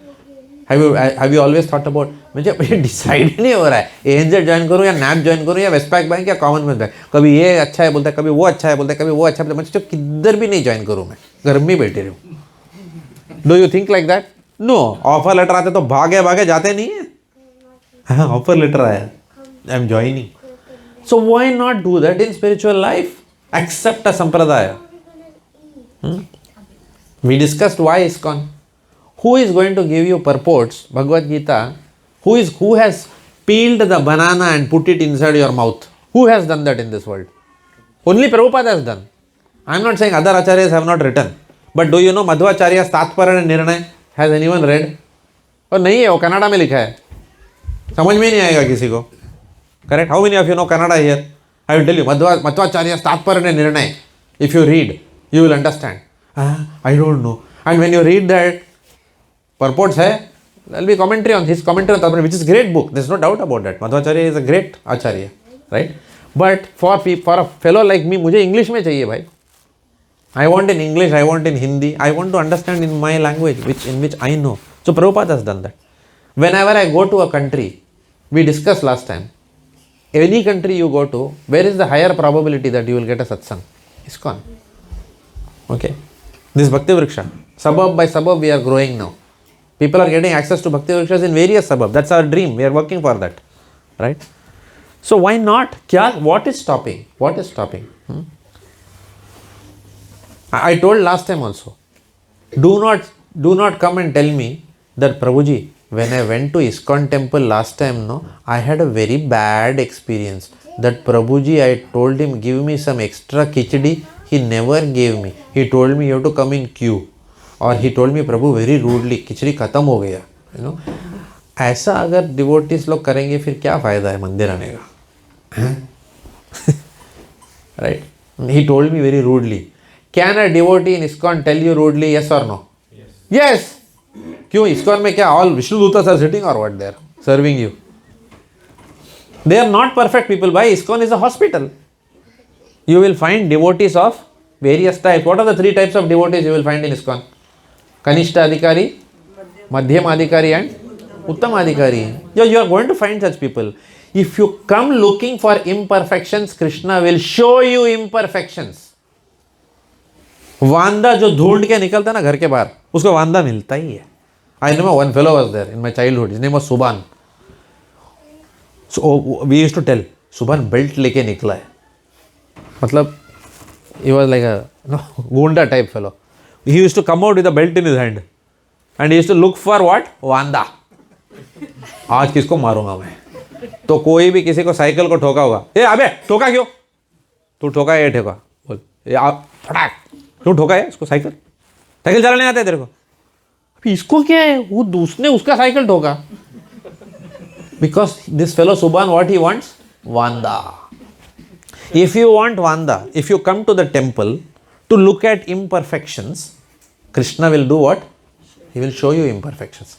Have you always thought about मुझे decide नहीं हो रहा है ANZ join करूँ या nap join करूँ या Westpac bank या कॉमनवेल्थ बैंक. कभी ये अच्छा है बोलता है, कभी वो अच्छा है बोलता है, कभी वो अच्छा है बोलता है. मुझे किधर भी नहीं ज्वाइन करूँ, मैं घर में बैठे रहूँ. Do you think like that? No. Offer letter आते तो भागे जाते नहीं है. हाँ, ऑफर लेटर आया, I am joining. So why not do that in spiritual life? Accept a sampradaya. We discussed why ISKCON. Who is going to give you purports, Bhagavad Gita? Who has peeled the banana and put it inside your mouth? Who has done that in this world? Only Prabhupada has done. I am not saying other acharyas have not written. But do you know Madhvacharya's Tatparana Nirnay? Has anyone read? और नहीं है, वो Canada में लिखा है, समझ में नहीं आएगा किसी को. Correct? How many of you know Kannada here? I will tell you, Madhvacharya's Tatparana Nirnay. If you read, you will understand. I don't know. And when you read that purports hai, there will be commentary on his commentary on Tatparana, which is a great book. There is no doubt about that. Madhvacharya is a great acharya, right? But for a fellow like me, मुझे English में चाहिए भाई. I want in English, I want in Hindi, I want to understand in my language, in which I know. So Prabhupada has done that. Whenever I go to a country, we discussed last time, any country you go to, where is the higher probability that you will get a satsang? ISKCON. Okay. This Bhakti Vriksha, suburb by suburb we are growing now. People are getting access to Bhakti Vrikshas in various suburbs. That's our dream. We are working for that. Right? So why not? What is stopping? What is stopping? I told last time also. Do not come and tell me that Prabhuji, when I went to ISKCON temple last time, no, I had a very bad experience. That Prabhuji, I told him, give me some extra khichdi. He never gave me. He told me you have to come in queue. Or he told me, Prabhu, very rudely, खिचड़ी खत्म हो गया. You know, ऐसा अगर devotees लोग करेंगे फिर क्या फायदा है मंदिर आने का? Right? He told me very rudely. Can a devotee in ISKCON tell you rudely, yes or no? Yes. Yes. क्यों ISKCON में क्या all Vishnu Dutas are sitting or what? They are serving you. They are not perfect people. Why? ISKCON is a hospital. You will find devotees of various types. What are the 3 types of devotees you will find in ISKCON? Kanishta Adhikari, Madhyam Adhikari and Uttam Adhikari. You are going to find such people. If you come looking for imperfections, Krishna will show you imperfections. वांदा जो ढूंढ के निकलता ना घर के बाहर, उसको वांदा मिलता ही है. I remember one fellow was there in my childhood. His name was Subhan. So we used to tell, Subhan belt लेके निकला है. मतलब he was like a gunda type fellow. He used to come out with a belt in his hand and he used to look for what? वांदा. आज किसको मारूंगा मैं? तो कोई भी किसी को साइकिल को ठोका होगा, ए अबे ठोका क्यों? तू ठोका है, ये ठोका बोल, ये आप फटाक क्यों ठोका है इसको? साइकिल चलाने आता है तेरे को? अभी इसको क्या है? वो उसने उसका साइकिल ठोका. Because this fellow Subhan, what he wants? Vanda. If you want Vanda, if you come to the temple to look at imperfections, Krishna will do what? He will show you imperfections.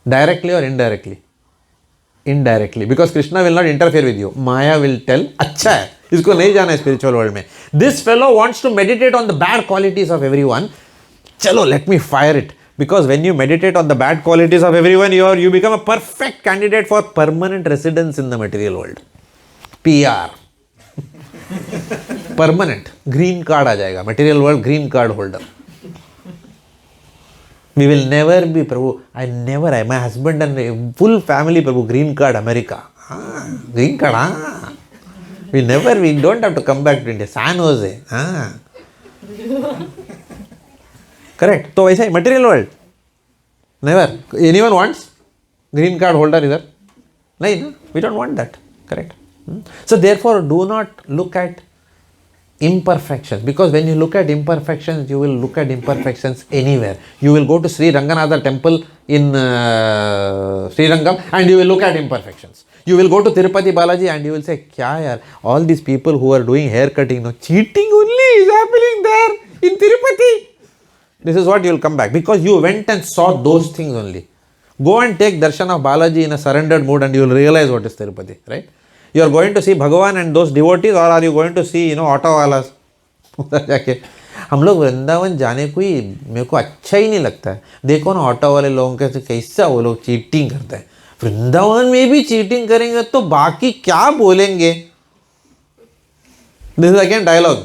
Directly or indirectly. Indirectly, because Krishna will not interfere with you. Maya will tell, अच्छा है, इसको नहीं जाना है spiritual world में. This fellow wants to meditate on the bad qualities of everyone. Chalo, let me fire it. Because when you meditate on the bad qualities of everyone, you become a perfect candidate for permanent residence in the material world. PR. Permanent. Green card आ जाएगा. Material world green card holder. We will never be, Prabhu. My husband and full family, Prabhu, green card, America. Green card, We don't have to come back to India. San Jose. Correct. So, वैसे material world. Never. Anyone wants green card holder either? No, we don't want that. Correct. So, therefore, do not look at imperfections, because when you look at imperfections, you will look at imperfections anywhere. You will go to Sri Ranganatha temple in Sri Rangam and you will look at imperfections. You will go to Tirupati Balaji and you will say, kya yaar, all these people who are doing hair cutting, cheating only is happening there in Tirupati. This is what you will come back, because you went and saw those things only. Go and take darshan of Balaji in a surrendered mood and you will realize what is Tirupati, right? You are going to see Bhagavan and those devotees, or are you going to see, auto walas? जाके हम लोग वृंदावन जाने को ही मेरे को अच्छा ही नहीं लगता है. देखो ना ऑटो वाले लोगों के कैसा वो लोग चीटिंग करते हैं. वृंदावन में भी चीटिंग करेंगे तो बाकी क्या बोलेंगे? This is again dialogue.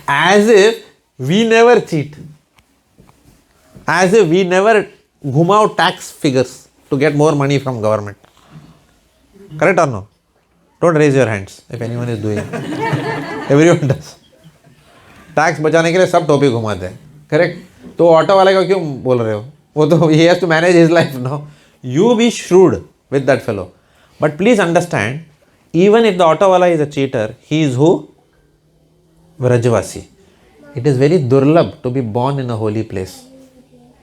As if we never cheat. As if we never घुमाओ tax figures to get more money from government. Correct or no? Don't raise your hands if anyone is doing. Everyone does. Tax बचाने के लिए सब टोपी घुमाते हैं. Correct. तो auto वाले का क्यों बोल रहे हो? वो तो he has to manage his life. No, you be shrewd with that fellow. But please understand, even if the auto wala is a cheater, he is who? Vrajavasi. It is very durlabh to be born in a holy place.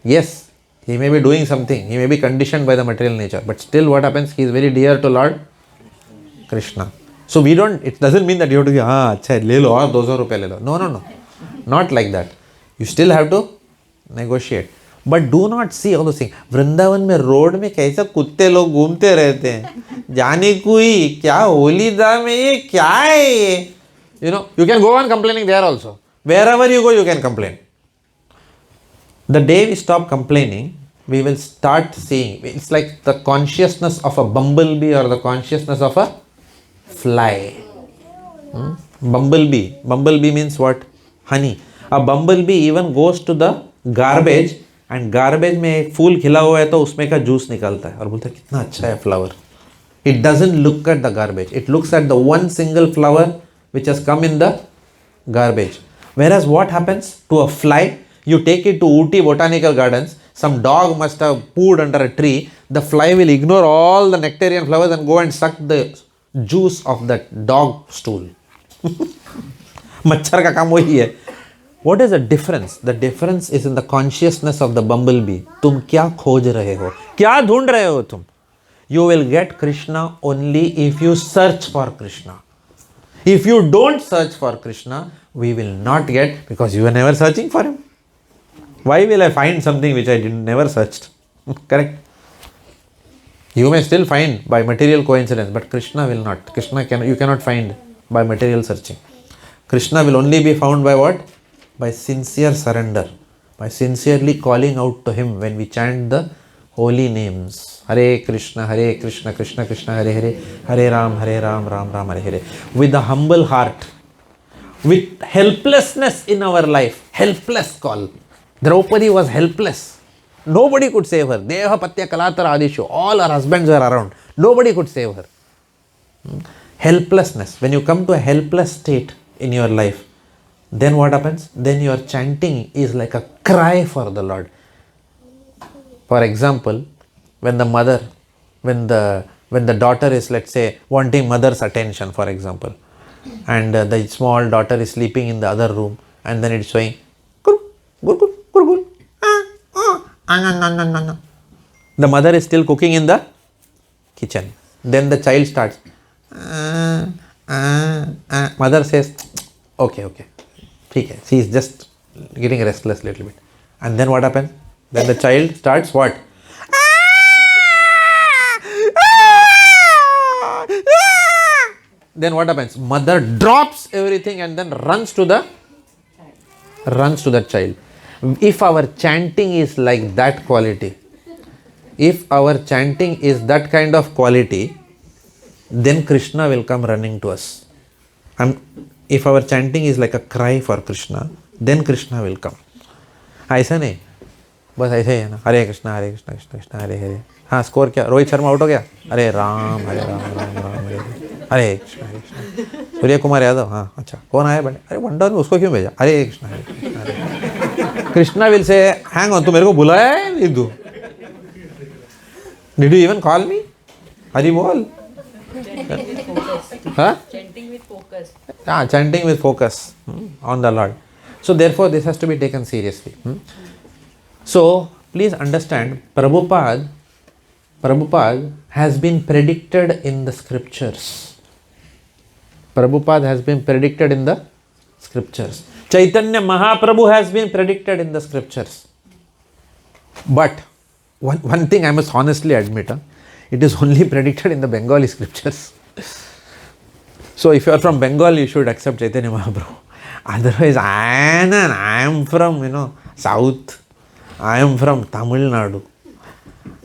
Yes, he may be doing something, he may be conditioned by the material nature, but still what happens? He is very dear to Lord Krishna. So we don't, it doesn't mean that you have to say, अच्छा ले लो और 200 रुपए ले लो. No. Not like that. You still have to negotiate. But do not see all those things. Vrindavan में road में कैसा कुत्ते लोग घूमते रहते हैं. जाने कोई क्या होली धाम में ये क्या है ये? You can go on complaining there also. Wherever you go, you can complain. The day we stop complaining, we will start seeing. It's like the consciousness of a bumblebee or the consciousness of a fly. Bumblebee. Bumblebee means what? Honey. A bumblebee even goes to the garbage and garbage में एक फूल खिला हुआ है तो उसमें का juice निकालता है और बोलता है कितना अच्छा है flower. It doesn't look at the garbage. It looks at the one single flower which has come in the garbage. Whereas what happens to a fly? You take it to Ooty Botanical Gardens, some dog must have pooed under a tree, the fly will ignore all the nectarian flowers and go and suck the juice of that dog stool. मच्छर का काम वही है. What is the difference? The difference is in the consciousness of the bumblebee. तुम क्या खोज रहे हो? क्या ढूंढ रहे हो तुम? You will get Krishna only if you search for Krishna. If you don't search for Krishna, we will not get, because you are never searching for him. Why will I find something which I never searched? Correct? You may still find by material coincidence, but Krishna will not. You cannot find by material searching. Krishna will only be found by what? By sincere surrender. By sincerely calling out to him when we chant the holy names. Hare Krishna, Krishna Krishna, Hare Hare, Hare Ram, Ram Ram, Hare Hare. With a humble heart. With helplessness in our life. Helpless call. Draupadi was helpless. Nobody could save her. Deha Patya Kalatara Adishu. All her husbands were around. Nobody could save her. Helplessness. When you come to a helpless state in your life, then what happens? Then your chanting is like a cry for the Lord. For example, when the mother, when the daughter is, let's say, wanting mother's attention, for example, and the small daughter is sleeping in the other room, and then it's saying, the mother is still cooking in the kitchen. Then the child starts. Mother says, okay. She is just getting restless a little bit. And then what happens? Then the child starts what? then what happens? Mother drops everything and then runs to the child. If our chanting is like that quality, if our chanting is that kind of quality, then Krishna will come running to us. If our chanting is like a cry for Krishna, then Krishna will come. ऐसा नहीं, बस ऐसे ही है ना, हरे कृष्णा कृष्ण कृष्ण हरे हरे. हाँ, score क्या? Rohit Sharma out हो गया. हरे राम राम राम हरे कृष्ण. सूर्य कुमार यादव, हाँ अच्छा, कौन आया बेटे? अरे वंडर में उसको क्यों भेजा? Hare Krishna Hare. Krishna will say, hang on, तू मेरे को बुलाया है Nidhu? Did you even call me? Hari बोल. हाँ, Chanting with focus. chanting with focus on the Lord. So therefore this has to be taken seriously. So please understand, Prabhupada has been predicted in the scriptures. Prabhupada has been predicted in the scriptures. Chaitanya Mahaprabhu has been predicted in the scriptures. But one thing I must honestly admit, it is only predicted in the Bengali scriptures. So if you are from Bengal, you should accept Chaitanya Mahaprabhu. Otherwise, I am from, South. I am from Tamil Nadu.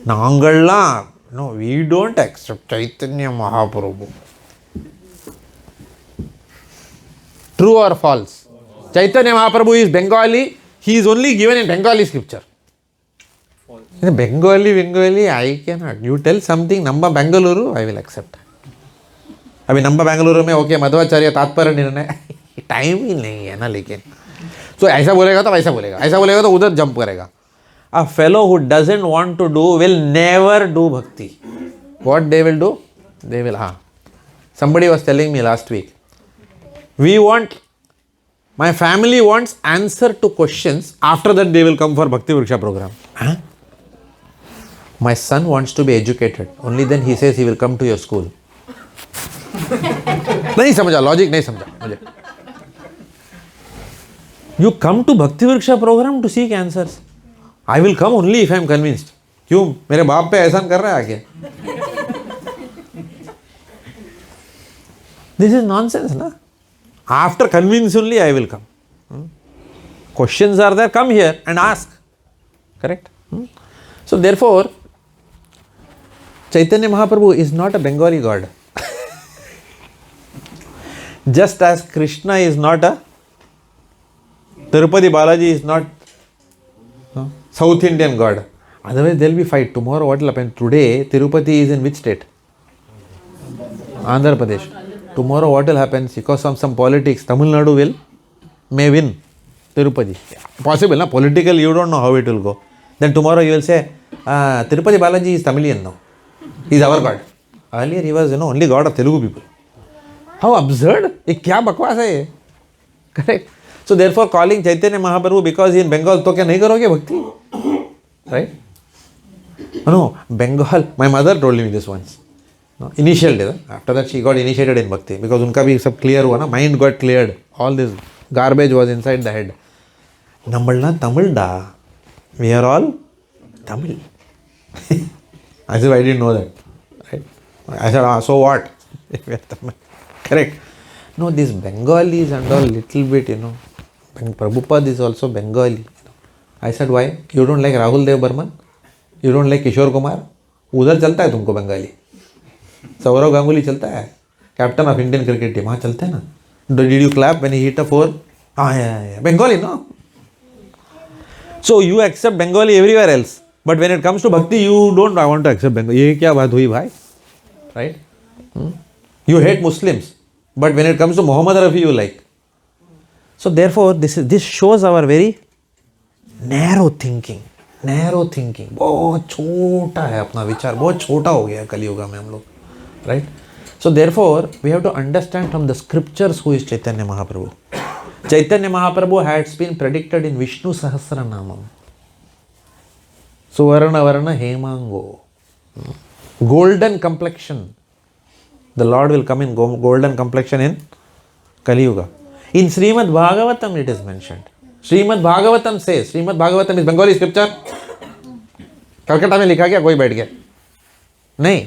Nangalla, no, we don't accept Chaitanya Mahaprabhu. True or false? Chaitanya Mahaprabhu is Bengali. He is only given in Bengali scripture. False. In Bengali, I cannot. You tell something, Namba Bengaluru, I will accept. अभी number Bengaluru में okay Madhvacharya तात्पर्य निर्णय, time ही नहीं है ना. लेकिन तो ऐसा बोलेगा तो वैसा बोलेगा, ऐसा बोलेगा तो उधर जंप करेगा. A fellow who doesn't want to do will never do bhakti. What they will do? They will, somebody was telling me last week, my family wants answer to questions, after that they will come for Bhakti Vriksha program. My son wants to be educated, only then he says he will come to your school. नहीं समझा, logic नहीं समझा मुझे. You come to Bhakti Vriksha program to seek answers. I will come only if I am convinced. क्यों? मेरे बाप पे एहसान कर रहा है आगे. This is nonsense, na? After convince only I will come. Questions are there, come here and ask. Correct? So therefore, Chaitanya Mahaprabhu is not a Bengali god. Just as Krishna is not a, Tirupati Balaji is not South Indian god. Otherwise there will be fight. Tomorrow what will happen? Today Tirupati is in which state? Andhra Pradesh. Tomorrow what will happen? Because of some politics, Tamil Nadu may win Tirupati. Possible, na? Political, you don't know how it will go. Then tomorrow you will say, Tirupati Balaji is Tamilian now. He is our god. Earlier he was, only god of Telugu people. How absurd! ये क्या बकवास है ये? Correct. So therefore, calling Chaitanya Mahaprabhu because he in Bengal, तो क्या नहीं करोगे भक्ति? Right? No, Bengal. My mother told me this once. No, initial day. After that, she got initiated in bhakti because उनका भी सब clear हुआ ना, mind got cleared. All this garbage was inside the head. Nammalna Tamil da. We are all Tamil. I said, I didn't know that. Right? I said, so what? We are Tamil. Correct. No, these Bengalis and all little bit, Prabhupada is also Bengali. I said, why? You don't like Rahul Dev Burman? You don't like Kishore Kumar? उधर चलता है तुमको बंगाली. सौरव गांगुली चलता है, captain of Indian cricket team, हाँ चलता है ना. Did you clap when he hit a 4? Yeah. Bengali, no? So you accept Bengali everywhere else. But when it comes to bhakti, you don't want to accept Bengali. ये क्या बात हुई भाई? Right? You hate Muslims. But when it comes to Muhammad Rafi, you like. So therefore, this shows our very narrow thinking. बहुत छोटा है अपना विचार, बहुत छोटा हो गया है कलियुग में हम लोग. Right? So therefore, we have to understand from the scriptures who is Chaitanya Mahaprabhu. Chaitanya Mahaprabhu has been predicted in Vishnu Sahasranamam. Suvarna Varna Hemango. Golden complexion. The Lord will come in golden complexion in Kali Yuga. In Srimad Bhagavatam it is mentioned. Srimad Bhagavatam says, Srimad Bhagavatam is Bengali scripture. Calcutta में लिखा क्या कोई बैठ गया? नहीं.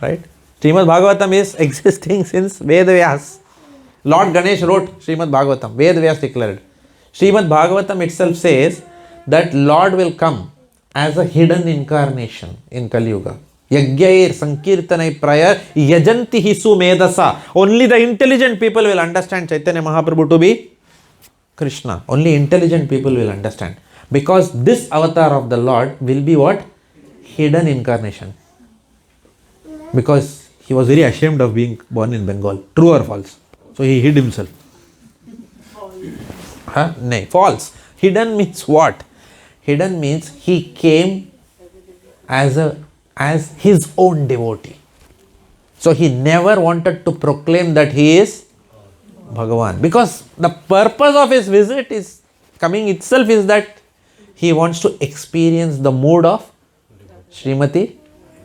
Right? Srimad Bhagavatam is existing since Ved Vyas. Lord Ganesh wrote Srimad Bhagavatam. Ved Vyas declared. Srimad Bhagavatam itself says that Lord will come as a hidden incarnation in Kali Yuga. Yagyair Sankirtanai Prayar Yajanti Hisu Medasa. Only the intelligent people will understand Chaitanya Mahaprabhu to be Krishna. Only intelligent people will understand. Because this avatar of the Lord will be what? Hidden incarnation. Because he was very ashamed of being born in Bengal. True or false? So he hid himself. No, false. Hidden means what? Hidden means he came as his own devotee. So he never wanted to proclaim that he is Bhagavan. Because the purpose of his visit is coming itself is that he wants to experience the mood of Srimati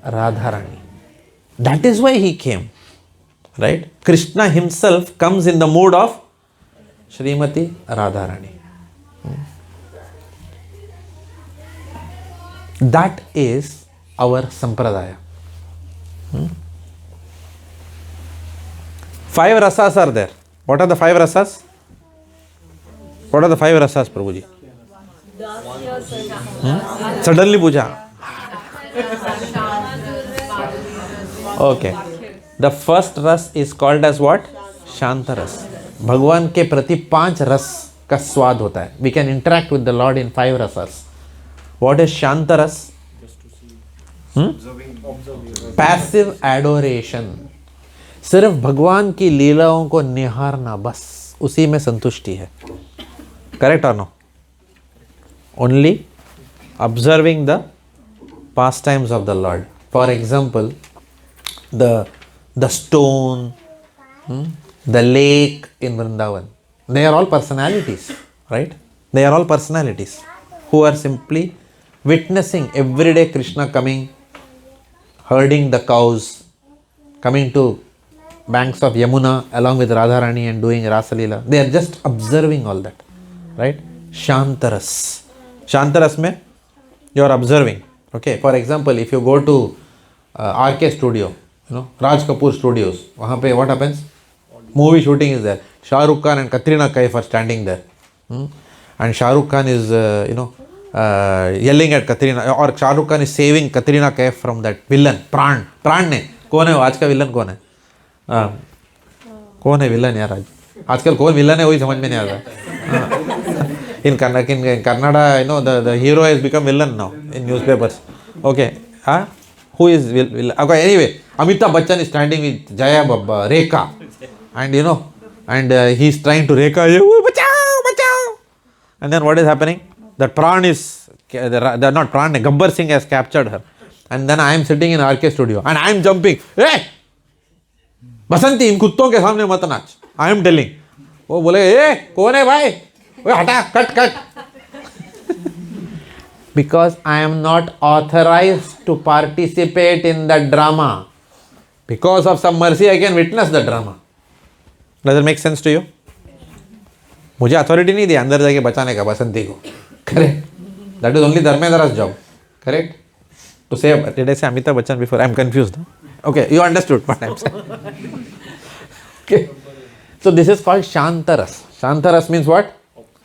Radharani. That is why he came. Right? Krishna himself comes in the mood of Srimati Radharani. That is our sampradaya. 5 rasas are there. What are the 5 rasas? What are the 5 rasas, Prabhuji? Suddenly puja. Okay. The first ras is called as what? Shanta ras. भगवान के प्रति 5 रस का स्वाद होता है. We can interact with the Lord in 5 rasas. What is Shanta ras? Passive adoration. सिर्फ भगवान की लीलाओं को निहारना, बस उसी में संतुष्टि है. Correct or no? Only observing the pastimes of the Lord. For example, the stone, the lake in Vrindavan. They are all personalities, right? They are all personalities who are simply witnessing everyday Krishna coming, herding the cows, coming to banks of Yamuna along with Radharani and doing Rasalila. They are just observing all that, right? Shantaras. Shantaras mein you are observing. Okay, for example, if you go to RK studio, Raj Kapoor studios, wahan pe what happens? Movie shooting is there. Shah Rukh Khan and Katrina Kaif are standing there. And Shah Rukh Khan is, yelling at Katrina, or Shah Rukh Khan is saving Katrina Kaif from that villain, Pran. Pran ne? कौन है वो आज का villain कौन है? कौन है villain यार आज? आजकल कौन विलन है वही समझ में नहीं आता. In Kannada, the hero has become villain now in newspapers. Okay, who is villain? Okay, anyway, Amitabh Bachchan is standing with Jaya Babba, Rekha, and he is trying to Rekha, bachao. And then what is happening? That Pran is, not Pran, Gabbar Singh has captured her. And then I am sitting in RK studio and I am jumping. Hey! Basanti, इन कुत्तों के सामने मत नाच. I am telling. वो बोले, ए कौन है भाई? ओए हटा, cut. Because I am not authorized to participate in the drama. Because of some mercy, I can witness the drama. Does it make sense to you? मुझे अथॉरिटी नहीं दी अंदर जाके बचाने का बसंती को. Correct. That is only Dharmendra's job. Correct. To say, did I say Amitabh Bachchan before? I am confused. Okay, you understood what I am saying. Okay. So this is called Shantaras. Shantaras means what?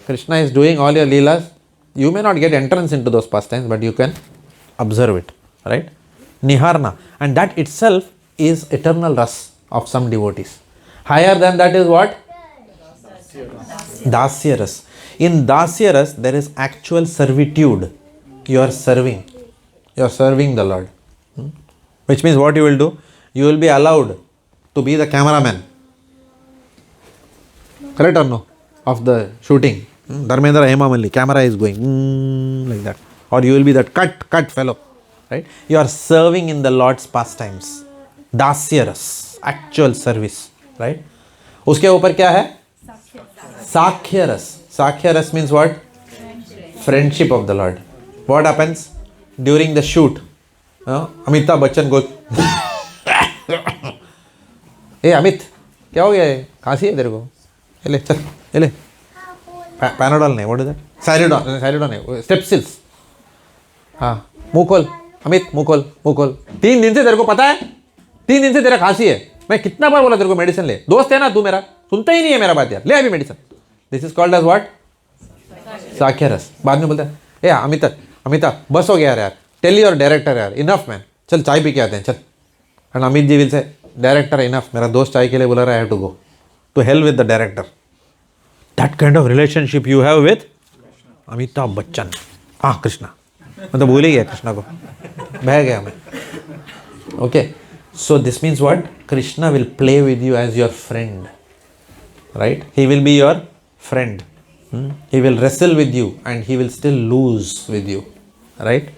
Krishna is doing all your leelas. You may not get entrance into those pastimes, but you can observe it. Right? Niharna. And that itself is eternal ras of some devotees. Higher than that is what? Dasya ras. In Dasya ras, there is actual servitude. You are serving. You are serving the Lord. Which means what you will do? You will be allowed to be the cameraman. Correct or no? Of the shooting. Dharmendra Hemamalli, camera is going like that. Or you will be that cut fellow. Right? You are serving in the Lord's pastimes. Dasyaras, actual service. Right? Uske upar kya hai? Sakhyaras. Sakhyaras means what? Friendship of the Lord. What happens? During the shoot, Amitabh Bachchan goes, hey Amit, क्या हो गया है? खांसी है तेरे को? ले चल, ले पैनाडॉल नहीं, what is that? Saridon नहीं, Strepsils. हाँ, मुँह खोल, अमित मुँह खोल. 3 दिन से तेरे को पता है? 3 दिन से तेरा खांसी है, मैं कितना बार बोला तेरे को मेडिसिन ले, दोस्त है ना तू मेरा, सुनता ही नहीं है मेरा बात यार, ले अभी medicine. This is called as what? Sakhya rasa. बाद में बोलता है ए अमिता बस हो गया यार, टेल योर डायरेक्टर यार इनफ मैन, चल चाय पी के आते हैं चल. And Amit ji will say director enough, मेरा दोस्त चाय के लिए बोला रहा है, I have to go to hell with the director. That kind of relationship you have with Amitabh Bachchan. हाँ कृष्णा, मैं तो भूल ही गया कृष्णा को, बह गया मैं. Okay, so this means what? Krishna will play with you as your friend, right? He will be your friend. He will wrestle with you and he will still lose with you, right?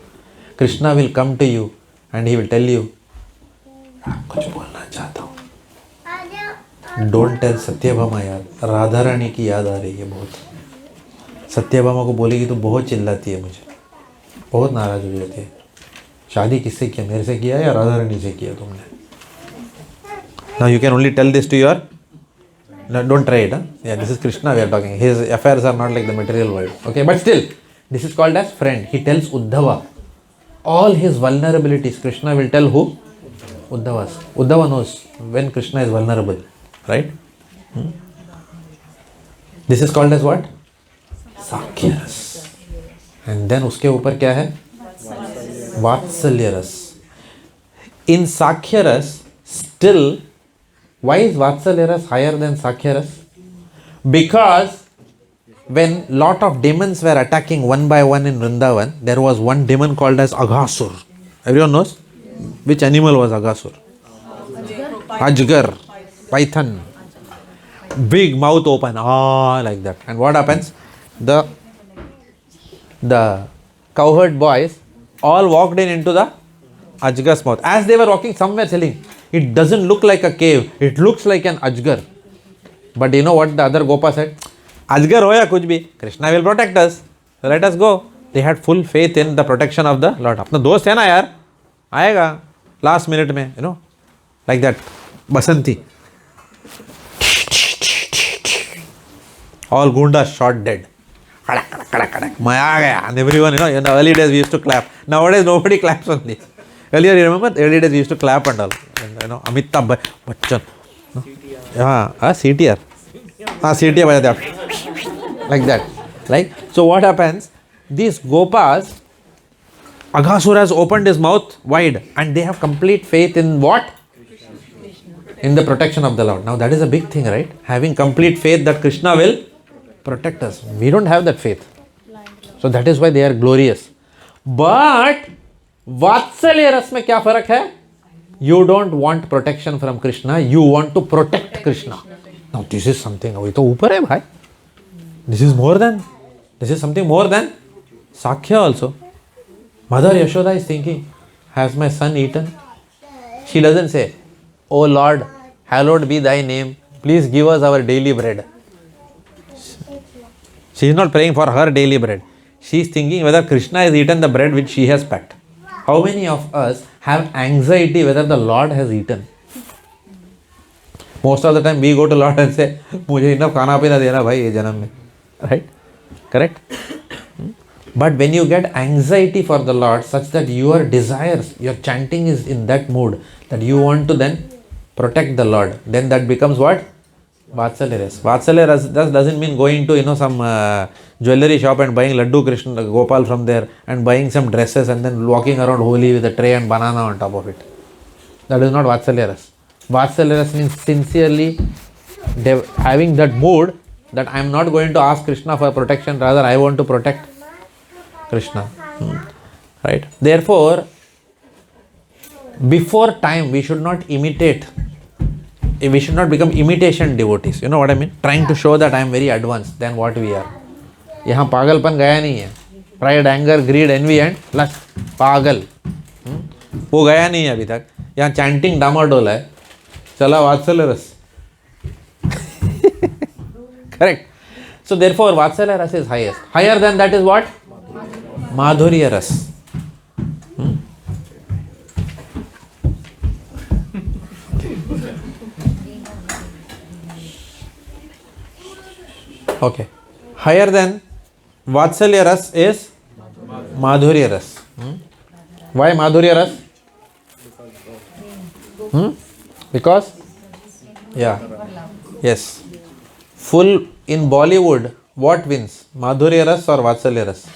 Krishna will come to you and he will tell you, कुछ बोलना चाहता हूँ. Don't tell Satyabhama यार, राधा रानी की याद आ रही है बहुत. सत्यभामा को बोलेगी तो बहुत चिल्लाती है मुझे, बहुत नाराज हो जाती है. शादी किससे किया, मेरे से किया या राधा रानी से किया तुमने? Now you can only tell this to your no, don't try it. Yeah, this is Krishna we are talking. His affairs are not like the material world. Okay, but still, this is called as friend. He tells Uddhava all his vulnerabilities. Krishna will tell who? Uddhava. Uddhava knows when Krishna is vulnerable, right? This is called as what? Sakhya ras. And then उसके ऊपर क्या है? Vatsalya ras. In Sakhya ras, still. Why is Vatsalya ras higher than Sakhya ras? Because when lot of demons were attacking one by one in Vrindavan, there was one demon called as Aghasur. Everyone knows? Which animal was Aghasur? Ajgar, python. Big mouth open, like that. And what happens? The cowherd boys all walked into the Ajgar's mouth. As they were walking, some were telling, it doesn't look like a cave, it looks like an Ajgar. But you know what the other Gopa said? Ajgar ho ya kuch bhi, Krishna will protect us. So let us go. They had full faith in the protection of the Lord. Apna dost hai na yaar, aayega last minute mein, you know, like that. Basanti. All gundas shot dead. मैं आ गया. And everyone, you know, in the early days we used to clap. Nowadays nobody claps only. Earlier, you remember, early days we used to clap and all. And, you know, Amitabh Bachchan. No? Yeah, CTR. CTR bajate. Like that. Right? So what happens? These Gopas, Aghasur has opened his mouth wide and they have complete faith in what? In the protection of the Lord. Now that is a big thing, right? Having complete faith that Krishna will protect us. We don't have that faith. So that is why they are glorious. But Vatsalya ras mein kya farak hai? You don't want protection from Krishna, you want to protect Krishna. Now this is something, abhi to upar hai bhai. This is something more than Sakhya also. Mother Yashoda is thinking, has my son eaten? She doesn't say, oh Lord, hallowed be thy name, please give us our daily bread. She is not praying for her daily bread. She is thinking whether Krishna has eaten the bread which she has packed. How many of us have anxiety whether the Lord has eaten? Most of the time we go to Lord and say, मुझे enough खाना पीना देना भाई ये जन्म में. Right? Correct? But when you get anxiety for the Lord such that your desires, your chanting is in that mood that you want to then protect the Lord, then that becomes what? Vatsalya ras. Vatsalya ras doesn't mean going to, you know, some jewelry shop and buying Laddu Krishna Gopal from there and buying some dresses and then walking around holy with a tray and banana on top of it. That is not Vatsalya ras. Vatsalya ras means sincerely having that mood that I am not going to ask Krishna for protection, rather I want to protect Krishna. Right? Therefore, before time we should not imitate. We should not become imitation devotees. You know what I mean? Trying to show that I am very advanced than what we are. यहाँ पागलपन गया नहीं है. Pride, anger, greed, envy and lust. पागल. वो गया नहीं है अभी तक. यहाँ chanting डामाडोल है. चला वात्सल्य रस. Correct. So therefore Vatsalya ras is highest. Higher than that is what? Madhurya ras. Okay. Higher than Vatsalya ras is Madhurya ras. Why Madhurya ras? Because? Yeah. Yes. Full in Bollywood, what wins? Madhurya Ras or Vatsalya Ras?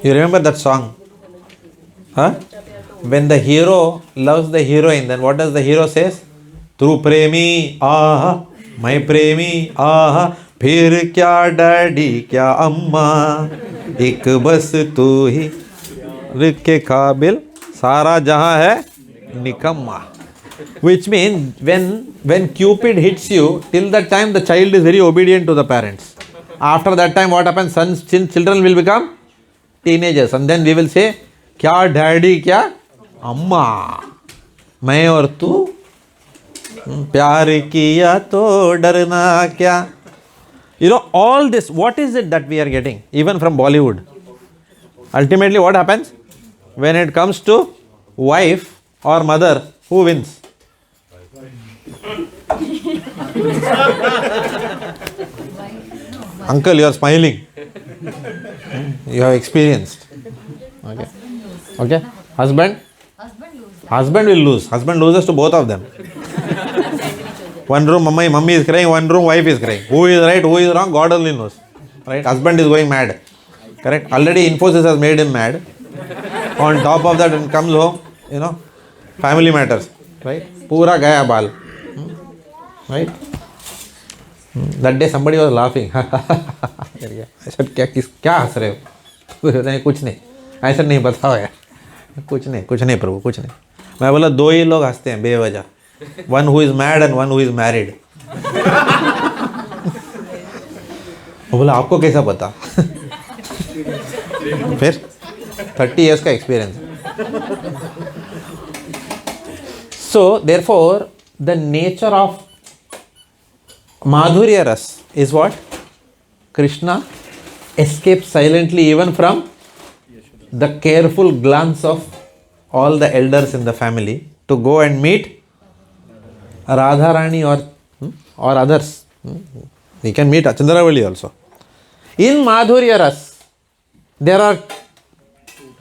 You remember that song? Huh? When the hero loves the heroine, then what does the hero says? Tu premi aha, my premi aha, फिर क्या daddy क्या अम्मा, एक बस तू ही रिक के काबिल, सारा जहां है निकम्मा. Which means when Cupid hits you, till that time the child is very obedient to the parents. After that time, what happens? Children will become teenagers, and then we will say, क्या daddy क्या अम्मा, मैं और तू प्यार किया तो डरना क्या. You know, all this, what is it that we are getting, even from Bollywood? Ultimately, what happens? When it comes to wife or mother, who wins? Uncle, you are smiling. You have experienced. Okay. Okay. Husband? Husband will lose. Husband loses to both of them. One room mummy is crying, one room wife is crying. Who is right, who is wrong, God only knows. Right? Husband is going mad. Correct? Already Infosys has made him mad. On top of that, when comes home, family matters. Right? Pura gaya baal. Right? That day somebody was laughing. I said, क्या हंस रहे हो? कुछ नहीं. ऐसा नहीं बताओ यार. कुछ नहीं प्रभु, कुछ नहीं. मैं बोला दो ही लोग हंसते हैं बेवजह. One who is mad and one who is married. वो बोला आपको कैसा पता? फिर 30 years का experience. So therefore the nature of Madhurya Ras is what? Krishna escapes silently even from the careful glance of all the elders in the family to go and meet Radharani or others. We can meet Chandravali also. In Madhurya Ras, there are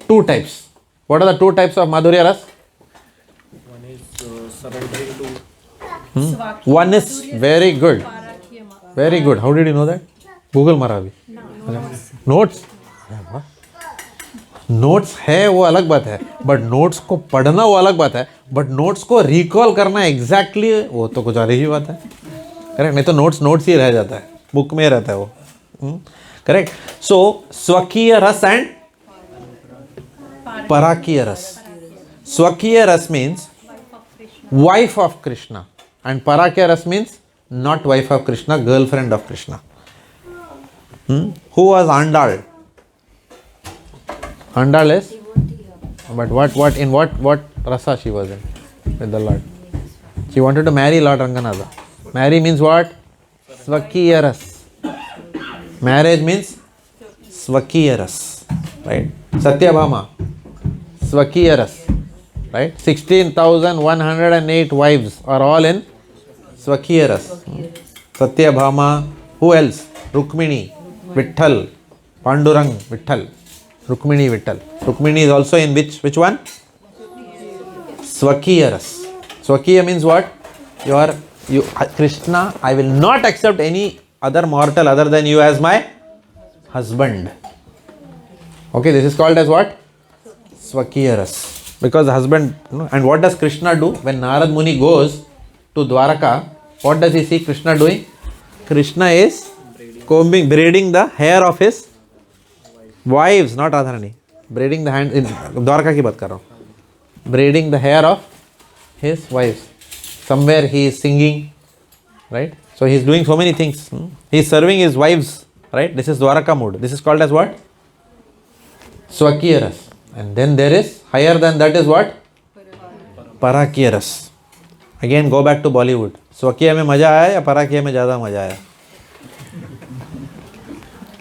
two types. What are the two types of Madhurya Ras? One is surrendering to. One is very good. Very good. How did you know that? Google Maravi. Notes. Notes है वो अलग बात है, but notes को पढ़ना वो अलग बात है, बट नोट्स को रिकॉल करना एग्जैक्टली वो तो कुछ अलग ही बात है. करेक्ट? नहीं तो नोट्स ही रह जाता है, बुक में रहता है वो. करेक्ट? सो स्वकीय रस and parakiya rasa. Svakiya rasa means wife of Krishna and parakiya rasa means not wife of Krishna, girlfriend of Krishna. Who was Andal? Andal is, but what rasa she was in with the Lord? She wanted to marry Lord Ranganatha. Marry means what? Swakiya ras. Marriage means Swakiya ras. Right? Satyabhama. Swakiya ras. Right? 16,108 wives are all in Swakiya ras. Satyabhama. Who else? Rukmini, Vitthal, Pandurang, Vitthal. Rukmini Vittal. Rukmini is also in which one? Swakiya ras. Swakiya means what? You Krishna, I will not accept any other mortal other than you as my husband. Okay, this is called as what? Swakiya ras. Because the husband, and what does Krishna do? When Narad Muni goes to Dwaraka, what does he see Krishna doing? Krishna is braiding the hair of his wives, not Radharani. Braiding the hand in Dwaraka ki baat kar raha hu. Braiding the hair of his wives. Somewhere he is singing, right? So he is doing so many things. He is serving his wives, right? This is Dwaraka mood. This is called as what? Swakiya ras. And then there is higher than that is what? Parakiya ras. Again go back to Bollywood. Swakiya mein maja aaya ya Parakiya mein zyada maja aaya?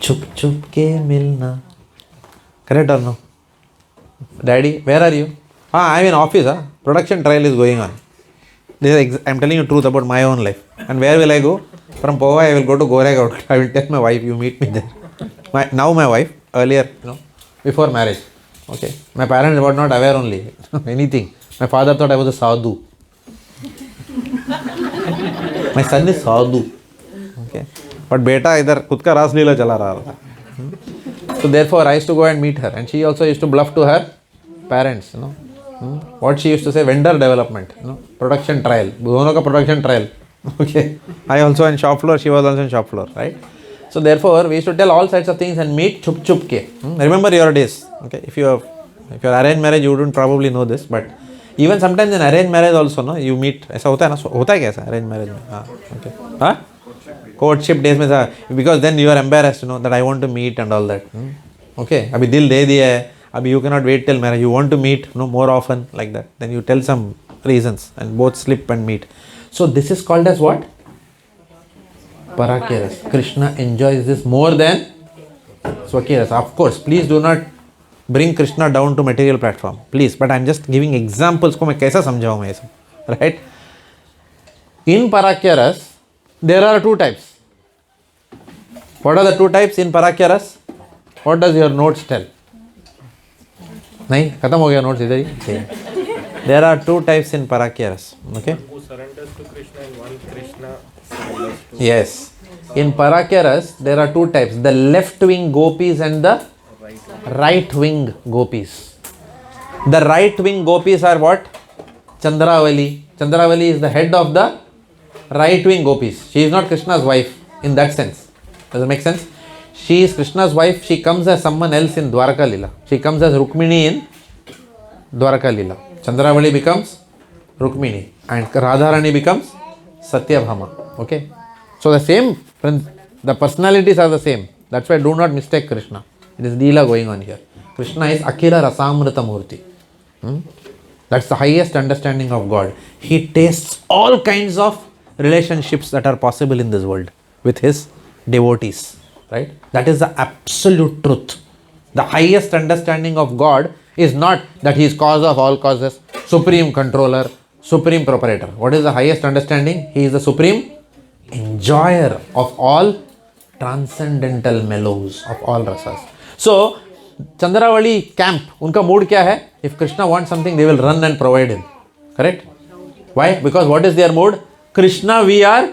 Chup chup ke milna. Correct or no? Daddy, where are you? I am in office. Production trial is going on. I am telling you truth about my own life. And where will I go? From Pova, I will go to Goregaon. I will tell my wife, you meet me there. Now my wife, earlier, before marriage. Okay, my parents were not aware only anything. My father thought I was a sadhu. My son is sadhu. Okay, but beta idhar khud ka ras leela chala raha tha. So therefore I used to go and meet her, and she also used to bluff to her parents, you know. What she used to say, vendor development, you know, production trial, दोनों का production trial. Okay, I also in shop floor, she was also in shop floor, right? So therefore we used to tell all sorts of things and meet chup chup ke. Remember your days. Okay, if you arranged marriage, you wouldn't probably know this, but even sometimes in arranged marriage also, no, you meet. ऐसा होता है ना? होता है क्या ऐसा arranged marriage में? हाँ, okay. हाँ? Courtship days में था, because then you are embarrassed, you know, that I want to meet and all that. Okay, अभी दिल दे दिया है, अभी you cannot wait till marriage, you want to meet, no, more often, like that. Then you tell some reasons and both slip and meet. So this is called as what? Parakya. Krishna enjoys this more than Swakya. Of course, please do not bring Krishna down to material platform, please. But I am just giving examples को मैं कैसा समझाऊँ मैं इसको, right? In Parakya Ras, there are two types. What are the two types in Parakya Ras? What does your notes tell? नहीं खत्म हो गया notes इधर ही. There are two types in Parakya Ras. Okay. Who surrenders to Krishna and one Krishna surrenders to. Yes. In Parakya Ras, there are two types: the left wing gopis and the right wing gopis. The right wing gopis are what? Chandravali. Chandravali is the head of the right wing gopis. She is not Krishna's wife in that sense. Does it make sense? She is Krishna's wife. She comes as someone else in Dwaraka Lila. She comes as Rukmini in Dwaraka Lila. Chandravali becomes Rukmini and Radharani becomes Satyabhama. Okay. So the same, the personalities are the same. That's why do not mistake Krishna. It is Leela going on here. Krishna is Akhila Rasamrita Murti. That's the highest understanding of God. He tastes all kinds of relationships that are possible in this world with his devotees. Right? That is the absolute truth. The highest understanding of God is not that he is cause of all causes, supreme controller, supreme proprietor. What is the highest understanding? He is the supreme enjoyer of all transcendental mellows, of all rasas. So, Chandravali camp, unka mood kya hai? If Krishna wants something, they will run and provide him. Correct? Why? Because what is their mood? Krishna, we are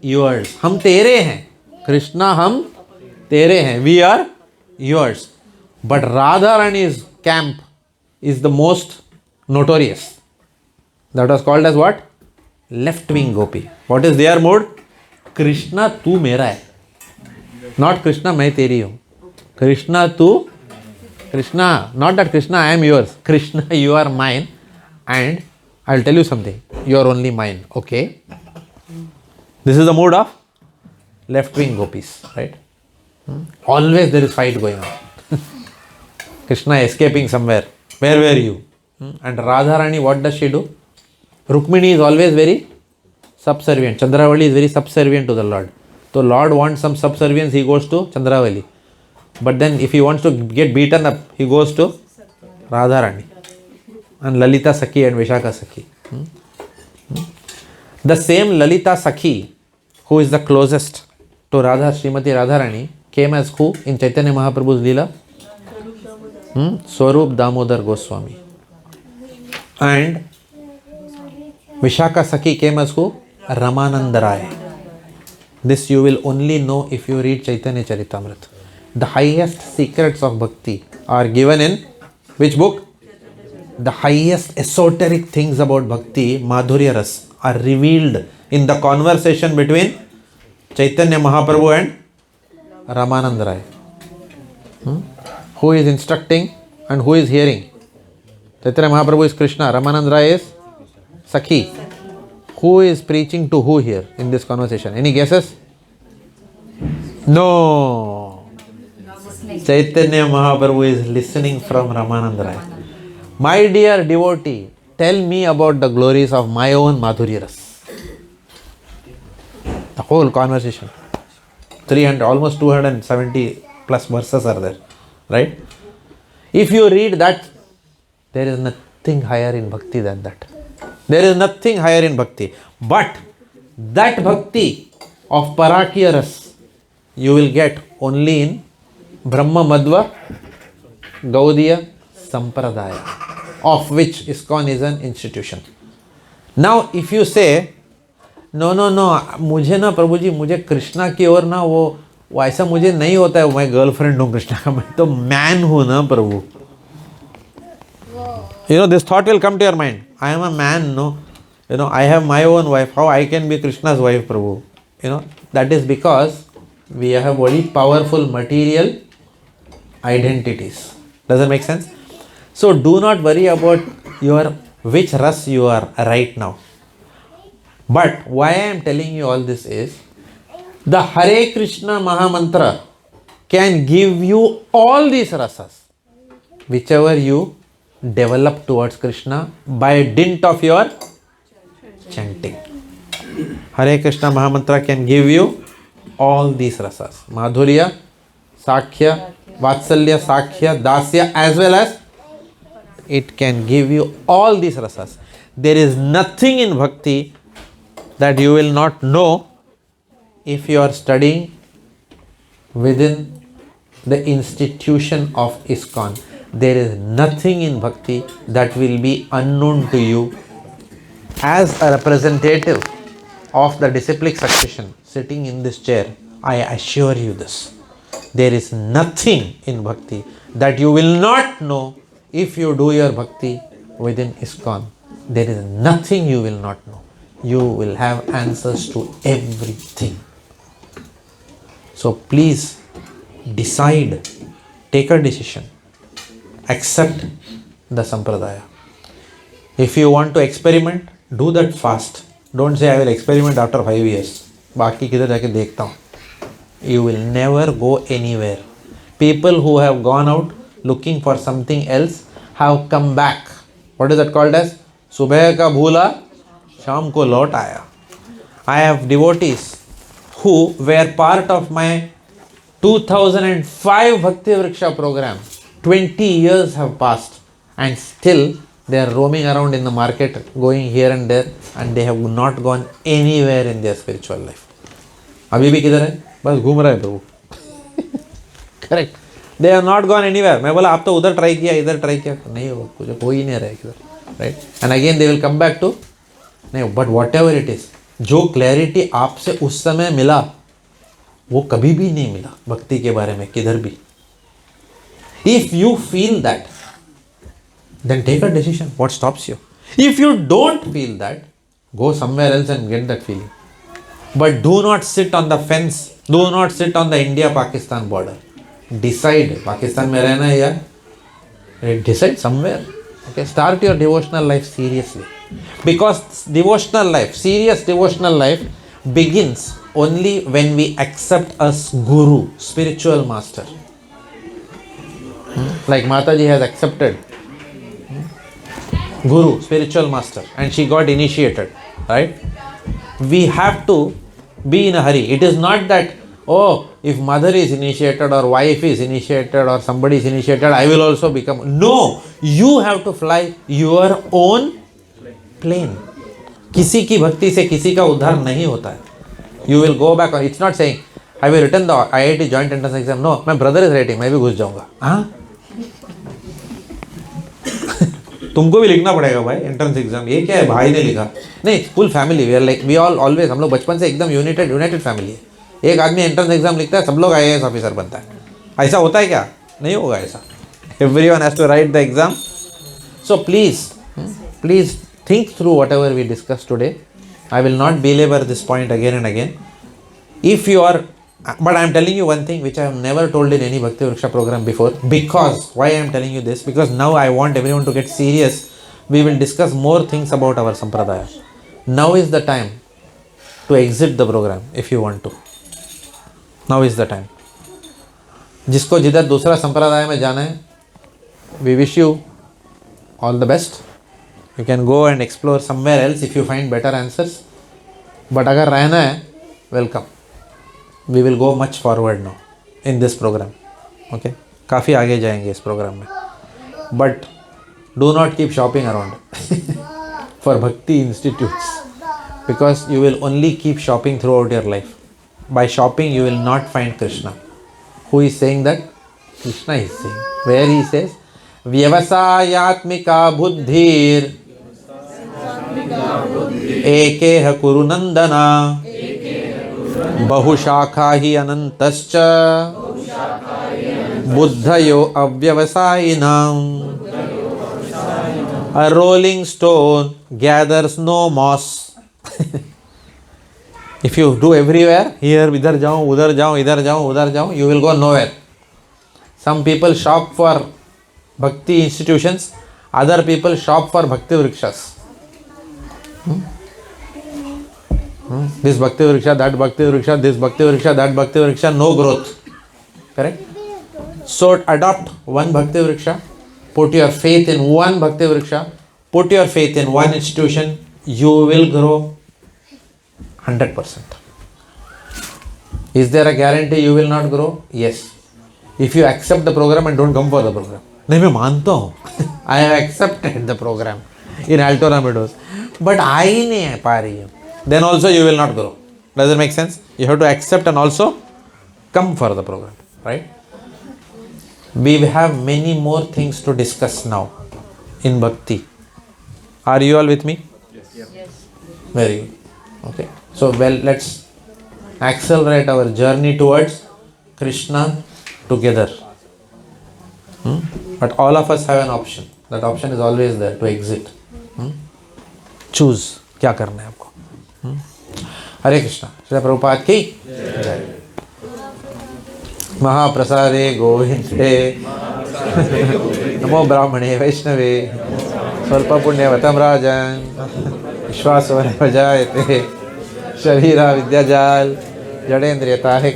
yours. Hum tere hain. Krishna, hum tere hain. We are yours. But Radharani's camp is the most notorious. That was called as what? Left wing gopi. What is their mood? Krishna, tu mera hai. Not Krishna, main teri hu. Krishna, tu. Krishna, not that Krishna, I am yours. Krishna, you are mine. And I will tell you something. You are only mine. Okay. This is the mood of left wing gopis. Right? Always there is fight going on. Krishna escaping somewhere. Where were you? And Radharani, what does she do? Rukmini is always very subservient. Chandravali is very subservient to the Lord. So Lord wants some subservience, he goes to Chandravali. But then if he wants to get beaten up, he goes to Radharani. And Lalita Sakhi and Vishaka Sakhi. The same Lalita Sakhi, who is the closest to Radha, Srimati Radharani, came as who in Chaitanya Mahaprabhu's Leela? Swarup Damodar Goswami. And Vishaka Sakhi came as who? Ramananda Rai. This you will only know if you read Chaitanya Charitamrita. The highest secrets of bhakti are given in which book? The highest esoteric things about bhakti, Madhurya Ras, are revealed in the conversation between Chaitanya Mahaprabhu and Ramananda Rai. Who is instructing and who is hearing? Chaitanya Mahaprabhu is Krishna, Ramananda Rai is Sakhi. Who is preaching to who here in this conversation? Any guesses? No. Chaitanya Mahaprabhu is listening from Ramananda Rai. My dear devotee, tell me about the glories of my own Madhurya Ras. The whole conversation. 300, almost 270 plus verses are there. Right? If you read that, there is nothing higher in bhakti than that. There is nothing higher in bhakti. But that bhakti of Parakya Ras, you will get only in Brahma Madhva Gaudiya Sampradaya, of which ISKCON is an institution. Now, if you say, no, मुझे ना प्रभु जी, मुझे कृष्णा की ओर ना वो ऐसा मुझे नहीं होता है, मैं गर्लफ्रेंड हूँ कृष्णा का, मैं तो मैन हूँ ना प्रभु. You know, this thought will come to your mind. I am a man, no? You know, I have my own wife. How I can be Krishna's wife, Prabhu? You know, that is because we have very powerful material identities. Does that make sense? So do not worry about which ras you are right now. But why I am telling you all this is, the Hare Krishna Mahamantra can give you all these rasas, whichever you develop towards Krishna by dint of your chanting. Hare Krishna Mahamantra can give you all these rasas. Madhurya, Sakhya, Vatsalya, Sakhya, Dasya, as well as it can give you all these rasas. There is nothing in bhakti that you will not know if you are studying within the institution of ISKCON. There is nothing in bhakti that will be unknown to you. As a representative of the disciplic succession sitting in this chair, I assure you this. There is nothing in bhakti that you will not know if you do your bhakti within ISKCON. There is nothing you will not know. You will have answers to everything. So please decide, take a decision, accept the Sampradaya. If you want to experiment, do that fast. Don't say I will experiment after 5 years. बाकी किधर जाके देखता हूँ. You will never go anywhere. People who have gone out looking for something else have come back. What is that called as? सुबह का भूला शाम को लौट आया. I have devotees who were part of my 2005 Bhakti Vriksha program. 20 years have passed and still they are roaming around in the market, going here and there, and they have not gone anywhere in their spiritual life. अभी भी किधर है? बस घूम रहा है प्रभु. Correct. They have not gone anywhere. मैं बोला आप तो उधर ट्राई किया, इधर ट्राई किया, नहीं हो, कुछ हो ही नहीं रहा है किधर. Right? And again they will come back to, नहीं, but whatever it is, जो क्लैरिटी आपसे उस समय मिला वो कभी भी नहीं मिला भक्ति के बारे में किधर भी. If you feel that, then take a decision. What stops you? If you don't feel that, go somewhere else and get that feeling. But do not sit on the fence. Do not sit on the India-Pakistan border. Decide. Pakistan में रहना है या decide somewhere. Okay, start your devotional life seriously. Because devotional life, serious devotional life begins only when we accept as Guru, spiritual master. Like Mataji has accepted Guru, spiritual master, and she got initiated, right? We have to be in a hurry. It is not that, oh, if mother is initiated or wife is initiated or somebody is initiated, I will also become. No, you have to fly your own plane. किसी की भक्ति से किसी का उद्धार नहीं होता है. You will go back. It's not saying, I will written the IIT joint entrance exam. No, my brother is writing. मैं भी घुस जाऊंगा. हाँ? तुमको भी लिखना पड़ेगा भाई एंट्रेंस एग्जाम. ये क्या है, भाई ने लिखा? नहीं, full family. We are like, we all always, हम लोग बचपन से एकदम यूनाइटेड फैमिली है. एक आदमी एंट्रेंस एग्जाम लिखता है, सब लोग IAS ऑफिसर बनता है. ऐसा होता है क्या? नहीं होगा ऐसा. Everyone has to write the exam. So please think through whatever we discussed today. I will not belabor this point again and again. If you are, but I am telling you one thing which I have never told in any Bhakti Vriksha program before. Because, why I am telling you this? Because now I want everyone to get serious. We will discuss more things about our Sampradaya. Now is the time to exit the program if you want to. Now is the time. जिसको जिधर दूसरा संप्रदाय में जाना है, we wish you all the best. You can go and explore somewhere else if you find better answers. But अगर रहना है, welcome. We will go much forward now in this program. Okay? काफ़ी आगे जाएंगे इस program में. But do not keep shopping around for Bhakti institutes, because you will only keep shopping throughout your life. By shopping, you will not find Krishna. Who is saying that? Krishna is saying, where he says, Vyavasayatmika buddhir ekeha kuru nandana bahushakha hi anantascha buddhayo avyavasayinam. A rolling stone gathers no moss. If you do everywhere, here, idhar jao, udhar jao, idhar jao, udhar jao, you will go nowhere. Some people shop for bhakti institutions, other people shop for Bhakti Vrikshas. This Bhakti Vriksha, that Bhakti Vriksha, this Bhakti Vriksha, that Bhakti Vriksha, no growth. Correct? So adopt one Bhakti Vriksha, put your faith in one Bhakti Vriksha, put your faith in one institution, you will grow 100%. Is there a guarantee you will not grow? Yes. If you accept the program and don't come for the program. नहीं मैं मानता हूँ. I have accepted the program in Altona Meadows, but I नहीं पा रही हूँ. Then also you will not grow. Does it make sense? You have to accept and also come for the program, right? We have many more things to discuss now in Bhakti. Are you all with me? Yes. Very good. Okay. So, well, let's accelerate our journey towards Krishna together. But all of us have an option. That option is always there to exit. Choose. क्या करना है आपको? हरे कृष्णा. श्री प्रभुपाद की जय. महाप्रसादे गोविंदे नमो ब्राह्मणे वैष्णवे स्वल्पपुण्यवतं राजन् विश्वासो न जायते शरीरा विद्याजाल जडेन्द्रियता है